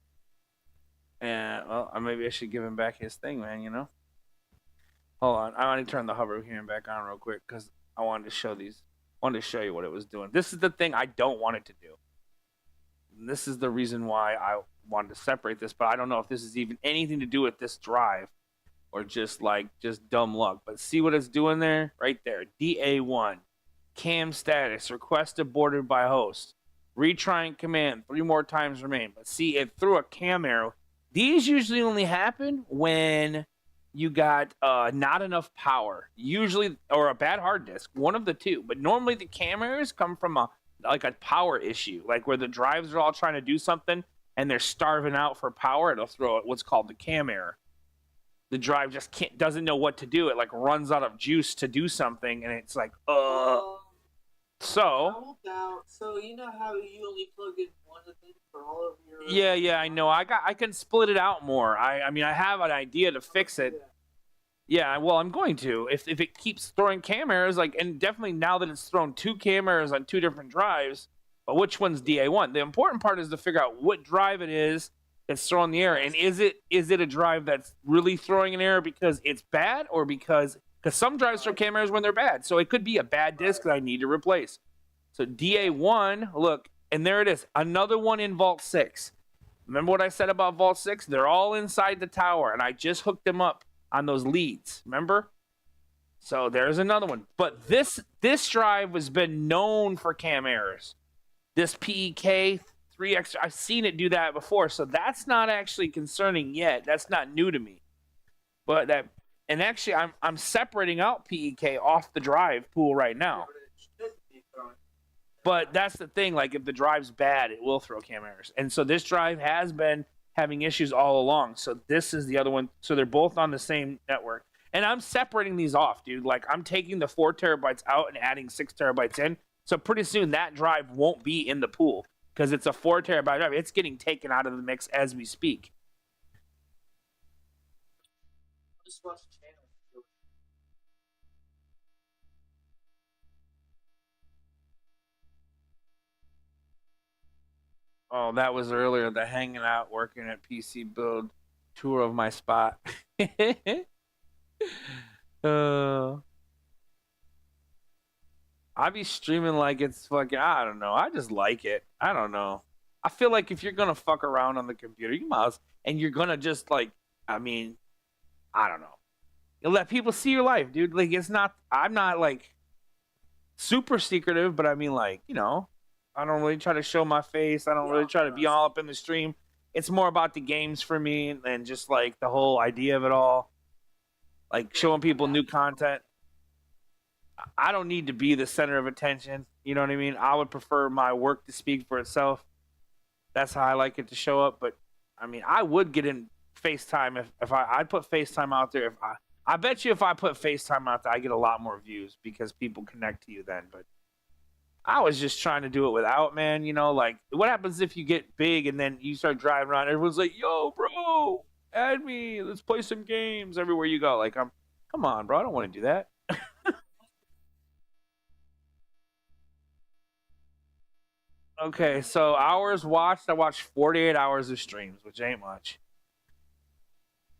Yeah, well, maybe I should give him back his thing, man. You know. Hold on, I want to turn the hover cam back on real quick because I wanted to show these. I wanted to show you what it was doing. This is the thing I don't want it to do. And this is the reason why I wanted to separate this, but I don't know if this is even anything to do with this drive or just dumb luck. But see what it's doing there? Right there. DA1. Cam status. Request aborted by host. Retrying command. 3 more times remain. But see, it threw a cam arrow. These usually only happen when you got not enough power. Usually, or a bad hard disk. One of the two. But normally the cam errors come from a power issue, like where the drives are all trying to do something and they're starving out for power. It'll throw what's called the cam error. The drive just doesn't know what to do. It like runs out of juice to do something, and it's like So you know how you only plug in one of them for all of your. Yeah, I know. I can split it out more. I mean, I have an idea to fix it. Yeah, well, I'm going to. If it keeps throwing cam errors, and definitely now that it's thrown 2 cam errors on 2 different drives, but which one's DA1? The important part is to figure out what drive it is that's throwing the error, and is it a drive that's really throwing an error because it's bad, or because some drives throw cam errors when they're bad, so it could be a bad disk that I need to replace. So DA1, look, and there it is, another one in Vault 6. Remember what I said about Vault 6? They're all inside the tower, and I just hooked them up on those leads, remember? So there's another one. But this drive has been known for cam errors. This PEK 3X, I've seen it do that before, so that's not actually concerning yet. That's not new to me. But actually I'm separating out PEK off the drive pool right now. But that's the thing, if the drive's bad, it will throw cam errors. And so this drive has been having issues all along. So this is the other one. So they're both on the same network. And I'm separating these off, dude. I'm taking the 4 terabytes out and adding 6 terabytes in. So pretty soon that drive won't be in the pool. because it's a 4 terabyte drive. It's getting taken out of the mix as we speak. Just watch the channel. Oh, that was earlier. The hanging out, working at PC Build tour of my spot. uh, I be streaming like it's fucking. I don't know. I just like it. I don't know. I feel like if you're gonna fuck around on the computer, you might, and you're gonna just like. I mean, I don't know. You let people see your life, dude. Like it's not. I'm not like super secretive, but I mean, like I don't really try to show my face. I don't really try to be all up in the stream. It's more about the games for me and just like the whole idea of it all. Like showing people new content. I don't need to be the center of attention. You know what I mean? I would prefer my work to speak for itself. That's how I like it to show up. But I mean, I would get in FaceTime if I'd put FaceTime out there. I bet you if I put FaceTime out there, I get a lot more views because people connect to you then. But I was just trying to do it without, man. Like what happens if you get big and then you start driving around? Everyone's like, "Yo, bro, add me. Let's play some games." Everywhere you go, like come on, bro. I don't want to do that. Okay, so hours watched. I watched 48 hours of streams, which ain't much.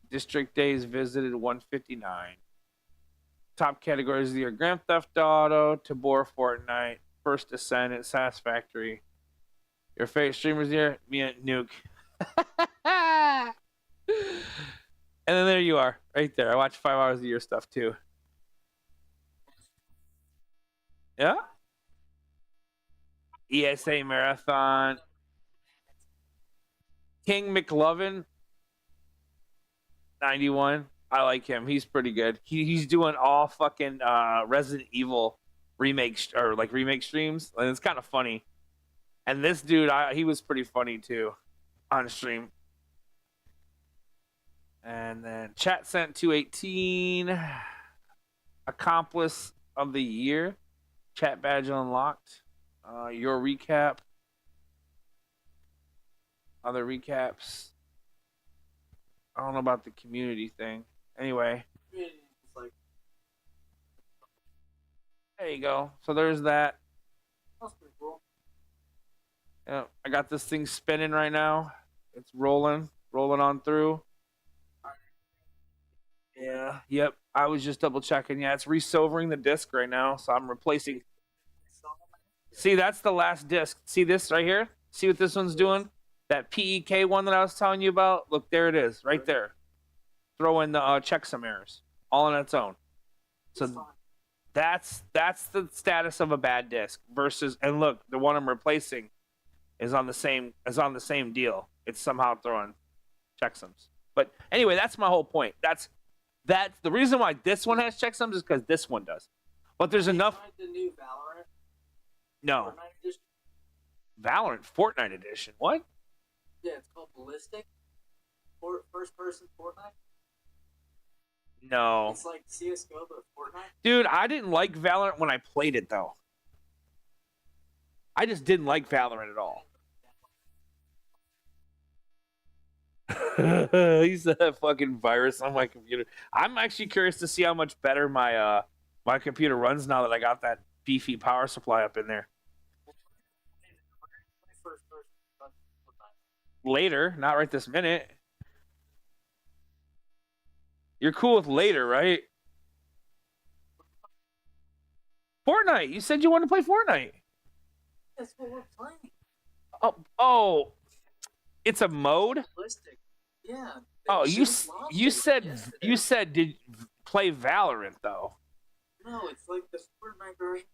District days visited 159. Top categories of the year: Grand Theft Auto, Tabor, Fortnite, First Descent, SAS Factory. Your favorite streamers here? Me and Nuke. And then there you are, right there. I watch 5 hours of your stuff too. Yeah. ESA Marathon. King McLovin, 91. I like him. He's pretty good. He's doing all fucking Resident Evil remake or like remake streams, and it's kind of funny. And this dude, he was pretty funny too on stream. And then chat sent 218. Accomplice of the year. Chat badge unlocked. Your recap. Other recaps. I don't know about the community thing. Anyway. There you go. So there's that. That's pretty cool. Yeah, I got this thing spinning right now. It's rolling on through. Yeah. Yep. I was just double checking. Yeah, it's resilvering the disc right now, so I'm replacing. See, that's the last disc. See this right here? See what this one's doing? That PEK one that I was telling you about? Look, there it is, right there. Throw in the checksum errors, all on its own. So that's the status of a bad disc versus, and look, the one I'm replacing is on the same deal. It's somehow throwing checksums. But anyway, that's my whole point. That's the reason why this one has checksums is because this one does. But there's enough. The new Valorant. No. Valorant Fortnite edition. What? Yeah, it's called Ballistic. First person Fortnite. No. It's like CS:GO but Fortnite. Dude, I didn't like Valorant when I played it though. I just didn't like Valorant at all. He said that fucking virus on my computer. I'm actually curious to see how much better my my computer runs now that I got that beefy power supply up in there. Later, not right this minute. You're cool with later, right? Fortnite. You said you wanted to play Fortnite. That's what we're playing. Oh, it's a mode. Ballistic. Yeah. Oh, you said did play Valorant though. No, it's like the Fortnite version.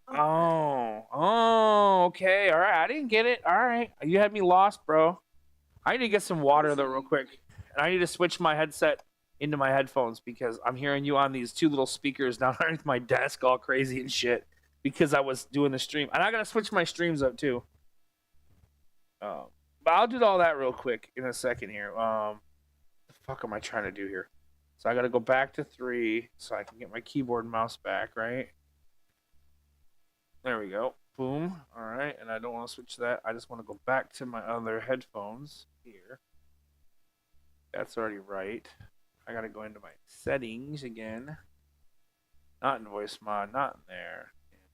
Oh, okay. All right. I didn't get it. All right. You had me lost, bro. I need to get some water though, real quick. And I need to switch my headset into my headphones because I'm hearing you on these two little speakers down underneath my desk all crazy and shit because I was doing the stream. And I got to switch my streams up too. But I'll do all that real quick in a second here. The fuck am I trying to do here? So I got to go back to 3 so I can get my keyboard and mouse back, right? There we go. Boom. All right, and I don't want to switch that. I just want to go back to my other headphones here. That's already right. I gotta go into my settings again. Not in voice mod, not in there.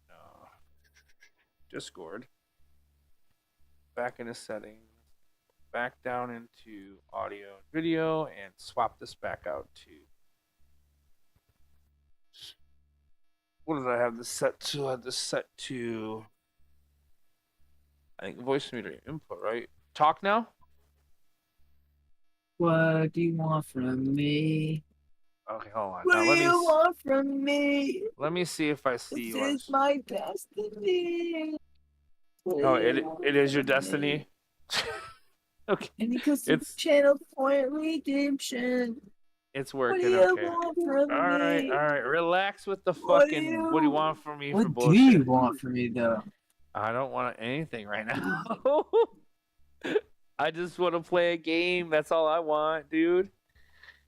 In Discord. Back into settings. Back down into audio and video and swap this back out to. What did I have this set to? I had this set to. I think voice meter input, right? Talk now? What do you want from me? Okay, hold on. What Now do you want from me? let me see if I see This you on. is my destiny. What Oh, do you it want it is your from me? destiny. Okay, And because it's channel point redemption. it's What do working. you Okay. want from me? All right. Relax with the What do fucking. What do you you want from me for What do bullshit? you want from me though? I don't want anything right now. I just want to play a game. That's all I want, dude.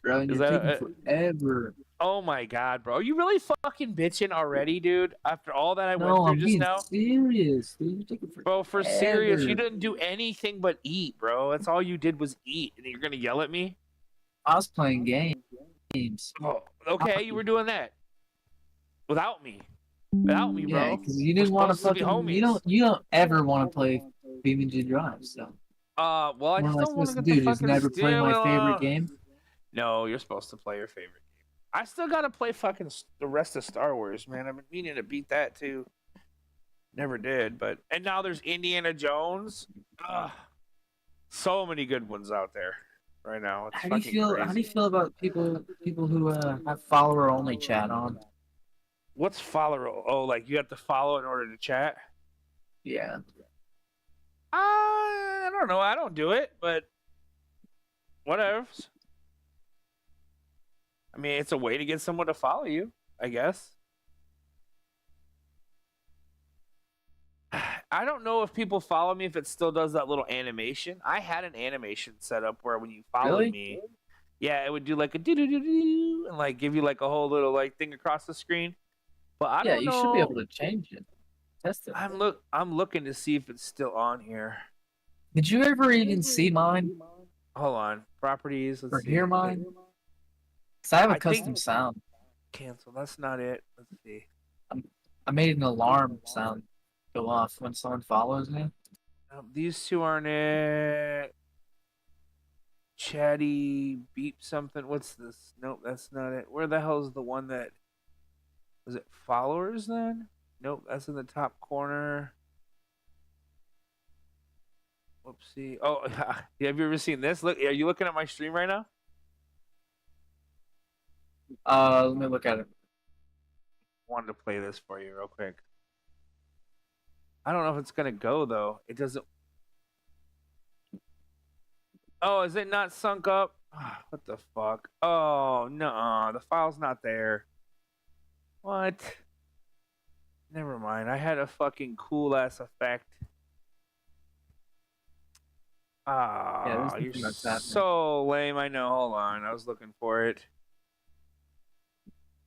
Bro, and Is you're that? taking forever. Oh my god, bro! Are you really fucking bitching already, dude? After all that I went No, through I'm just being now, serious, dude. You're taking bro. For serious, you forever. didn't do anything but eat, bro. That's all you did was eat, and you're gonna yell at me? I was playing games. Oh, okay. You were doing that without me. Without me, Yeah, bro. because you We're didn't want to supposed to be fucking homies. you don't ever want to play BeamNG Drive, so Well, I what am I still want to supposed to get the do? Just fucking never play steering my wheel favorite on. game? No, you're supposed to play your favorite game. I still gotta play fucking the rest of Star Wars, man. I've been meaning to beat that too. Never did, but and now there's Indiana Jones. Ugh. So many good ones out there right now. It's fucking How do you crazy. feel about people who have follower only chat on? What's follow? Oh, like you have to follow in order to chat? Yeah. I don't know. I don't do it, but whatever. I mean, it's a way to get someone to follow you, I guess. I don't know if people follow me if it still does that little animation. I had an animation set up where when you followed Really? me, yeah, it would do like a do do do do and like give you like a whole little like thing across the screen. But I Yeah, don't you should be able know. to change it. Test it. I'm looking to see if it's still on here. Did you ever even see mine Hold on. Properties. or Let's hear see. mine? Because I have a I think custom sound. cancel. That's not it. Let's see. I made an alarm sound go off when someone follows me. These two aren't it. Chatty beep something. What's this? Nope, that's not it. Where the hell is the one that was it? Followers then? Nope, that's in the top corner. Whoopsie. Oh, have you ever seen this? Look, are you looking at my stream right now? Let me look at it. Wanted to play this for you real quick. I don't know if it's gonna go though. It doesn't. Oh, is it not sunk up? What the fuck? Oh no, the file's not there. What? Never mind. I had a fucking cool ass effect. Yeah, there's You're nothing that's happening. so lame. I know. Hold on. I was looking for it.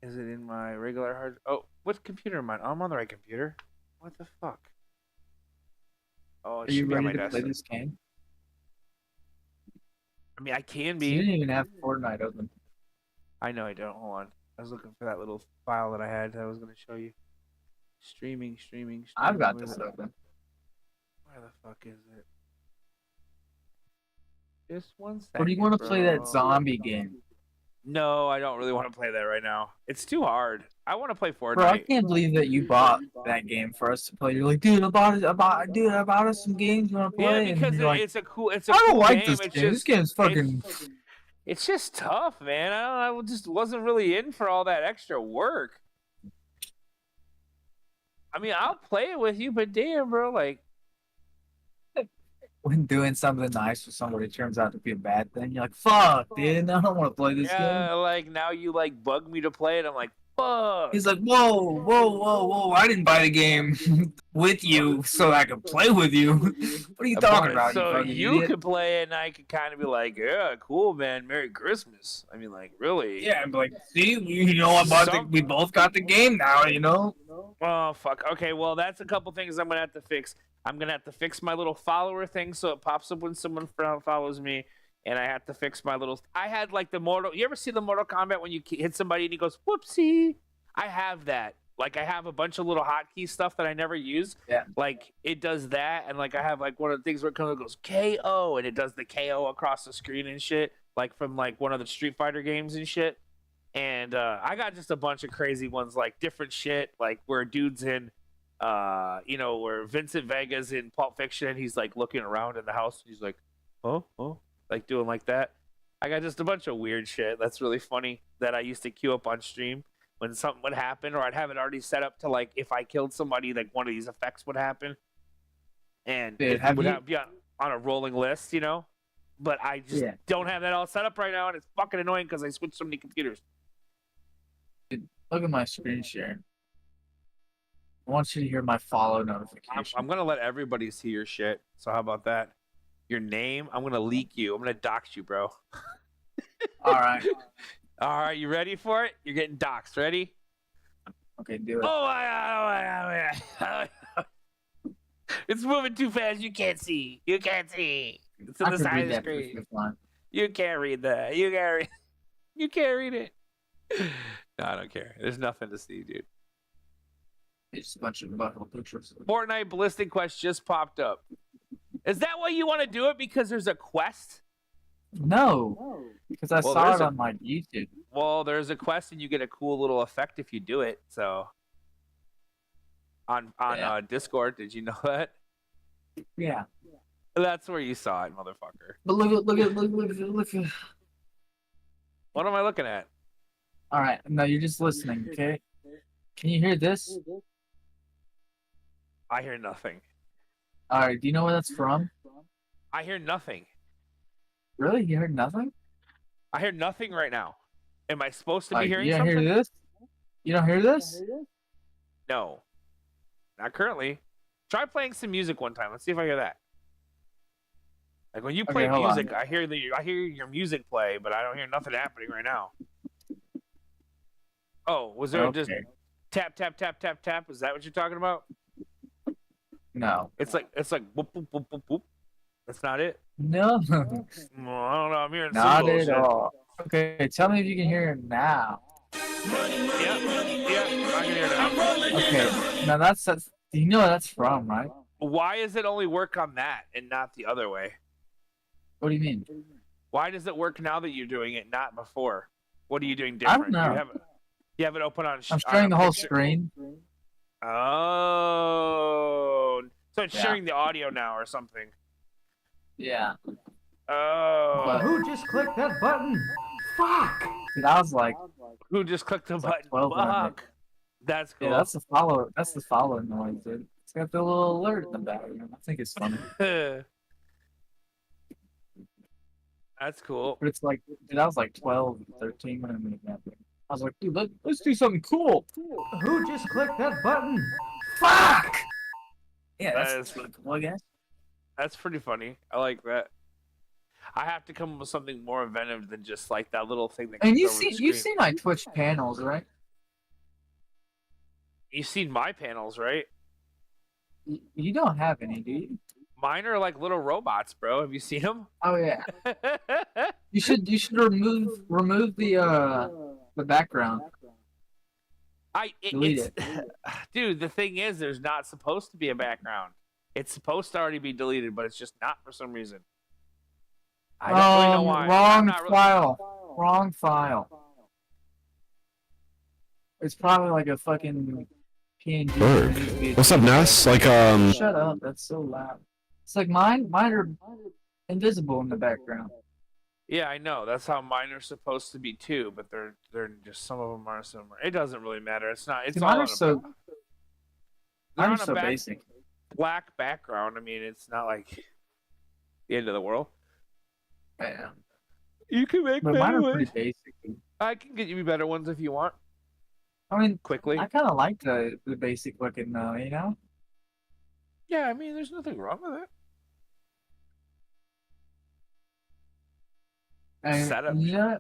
Is it in my regular hard? Oh, what computer am I? I'm on the right computer. What the fuck? Oh, it Are you should be on ready my to play desk. this game? I mean, I can You be. didn't even have Fortnite open. I know I don't. Hold on. I was looking for that little file that I had that I was going to show you. Streaming. I've got Where's this it? open. Where the fuck is it? Just one second. Or do you want to play that bro. zombie game? No, I don't really want to play that right now. It's too hard. I want to play Fortnite. Bro, I can't believe that you bought that game for us to play. You're like, dude, I bought us some games you want to Yeah, play, and because you're like, it's a cool. It's a I don't cool like game. this It's game. This just game's fucking. it's just tough, man. I just wasn't really in for all that extra work. I mean, I'll play it with you, but damn, bro, like, When doing something nice for somebody turns out to be a bad thing, you're like, fuck, dude, I don't want to play this game. yeah, like now you like bug me to play it. I'm like, Fuck. He's like, whoa! I didn't buy the game with you so I could play with you. What are you talking about, you So fucking you idiot? could play it, and I could kind of be like, yeah, cool, man. Merry Christmas. I mean, like, really? Yeah, I'm like, see, we both got the game now, you know? Oh, fuck. Okay, well, that's a couple things I'm going to have to fix. I'm going to have to fix my little follower thing so it pops up when someone follows me. And I have to fix my little. I had like the Mortal. You ever see the Mortal Kombat when you hit somebody and he goes, whoopsie? I have that. Like, I have a bunch of little hotkey stuff that I never use. Yeah. Like, it does that. And, like, I have, like, one of the things where it kind of goes KO. And it does the KO across the screen and shit. Like, from, like, one of the Street Fighter games and shit. And I got just a bunch of crazy ones, like different shit, like where dude's in, where Vincent Vega's in Pulp Fiction, and he's like looking around in the house, and he's like, oh, like doing like that. I got just a bunch of weird shit that's really funny that I used to queue up on stream when something would happen, or I'd have it already set up to like if I killed somebody, like one of these effects would happen, and Dude, it would be on a rolling list, you know. But I just don't have that all set up right now, and it's fucking annoying because I switched so many computers. Look at my screen share. I want you to hear my follow notification. I'm gonna let everybody see your shit. So how about that? Your name, I'm gonna leak you. I'm gonna dox you, bro. All right. All right, you ready for it? You're getting doxed. Ready? Okay, do it. Oh my god! It's moving too fast. You can't see. You can't see. It's on the side of the screen. You can't read that. You can't read. You can't read it. No, I don't care. There's nothing to see, dude. It's a bunch of butthole pictures. Fortnite Ballistic Quest just popped up. Is that why you want to do it? Because there's a quest? No, because I saw it on my YouTube. Well, there's a quest, and you get a cool little effect if you do it. So, on Discord, did you know that? Yeah. That's where you saw it, motherfucker. But look. What am I looking at? All right, no, you're just listening, okay? Can you hear this? I hear nothing. All right, do you know where that's from? I hear nothing. Really? You heard nothing? I hear nothing right now. Am I supposed to be hearing you don't something? Hear this? You don't hear this? No. Not currently. Try playing some music one time. Let's see if I hear that. Like when you play music, I hear your music play, but I don't hear nothing happening right now. Oh, was there just tap tap tap tap tap? Is that what you're talking about? No. It's like whoop whoop whoop whoop whoop. That's not it. No. Well, I don't know. I'm hearing not at all. Okay, tell me if you can hear it now. Yeah, I can hear it now. Okay, now that's you know where that's from, right? Why does it only work on that and not the other way? What do you mean? Why does it work now that you're doing it, not before? What are you doing different? I don't know. You have it open on. I'm sharing the whole screen. Oh, so it's sharing the audio now or something. Yeah. Oh. But who just clicked that button? Fuck. Dude, I was like, who just clicked the button? Fuck. That's cool. Yeah, that's the follow. That's the follow noise, dude. It's got the little alert in the background. I think it's funny. That's cool. But it's like, dude, I was like 12, 13 when I made that. I was like, dude, let's do something cool. Who just clicked that button? Fuck! Yeah, that's really cool, I guess. That's pretty funny. I like that. I have to come up with something more inventive than just like that little thing that. And you see my Twitch panels, right? You've seen my panels, right? You don't have any, do you? Mine are like little robots, bro. Have you seen them? Oh yeah. You should remove the background. Delete it. Dude, the thing is, there's not supposed to be a background. It's supposed to already be deleted, but it's just not for some reason. I don't really know why. Wrong file. It's probably like a fucking PNG. What's up, Ness? Like, Shut up, that's so loud. It's like mine are invisible in the background. Yeah, I know. That's how mine are supposed to be too, but they're just some of them are similar. It doesn't really matter. It's not. It's See, all mine on are so basic. Black background. I mean, it's not like the end of the world. Yeah. You can make but better mine are ones. pretty basic. I can get you better ones if you want. I mean, quickly. I kind of like the basic looking though, you know. Yeah, I mean, there's nothing wrong with it. And Setup. yeah,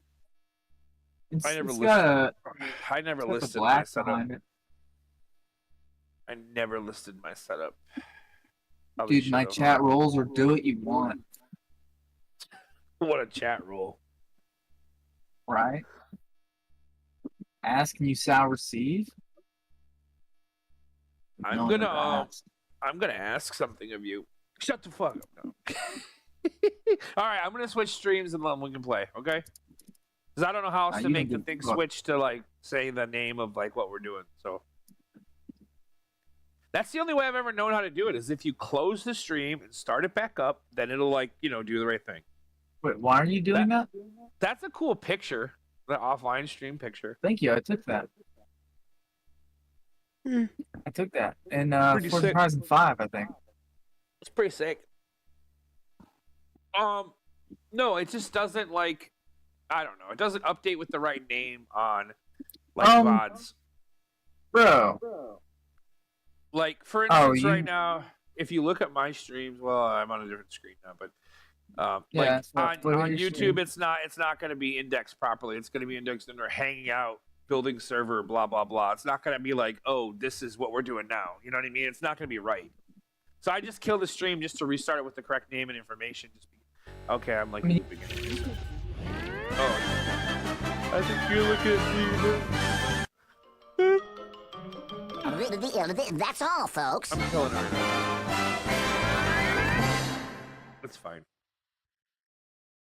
I never it's listed. got I never the listed my black setup. behind it. I never listed my setup. Dude, my chat rolls are do what you want, What a chat roll. right? Ask and you shall receive. I'm No, gonna never ask. I'm gonna ask something of you. Shut the fuck up now. All right, I'm gonna switch streams and then we can play, okay? Because I don't know how else to You make the don't thing give a fuck. switch to like say the name of like what we're doing. So that's the only way I've ever known how to do it is if you close the stream and start it back up, then it'll like do the right thing. Wait, why are you doing that? That's a cool picture, the offline stream picture. Thank you. I took that. I took that in Pretty Forza sick. Horizon 5, I think. It's pretty sick. No, it just doesn't like. I don't know. It doesn't update with the right name on like VODs. Bro. Like for Oh, instance, you- right now, if you look at my streams, well, I'm on a different screen now, but Yeah, like that's what- what on are your YouTube, streams? it's not going to be indexed properly. It's going to be indexed under hanging out, building server, blah blah blah. It's not going to be like, oh, this is what we're doing now. You know what I mean? It's not going to be right. So I just killed the stream just to restart it with the correct name and information. Okay, I'm like looping it. Oh, I think you're looking at me. That's all, folks. I'm killing her. That's fine.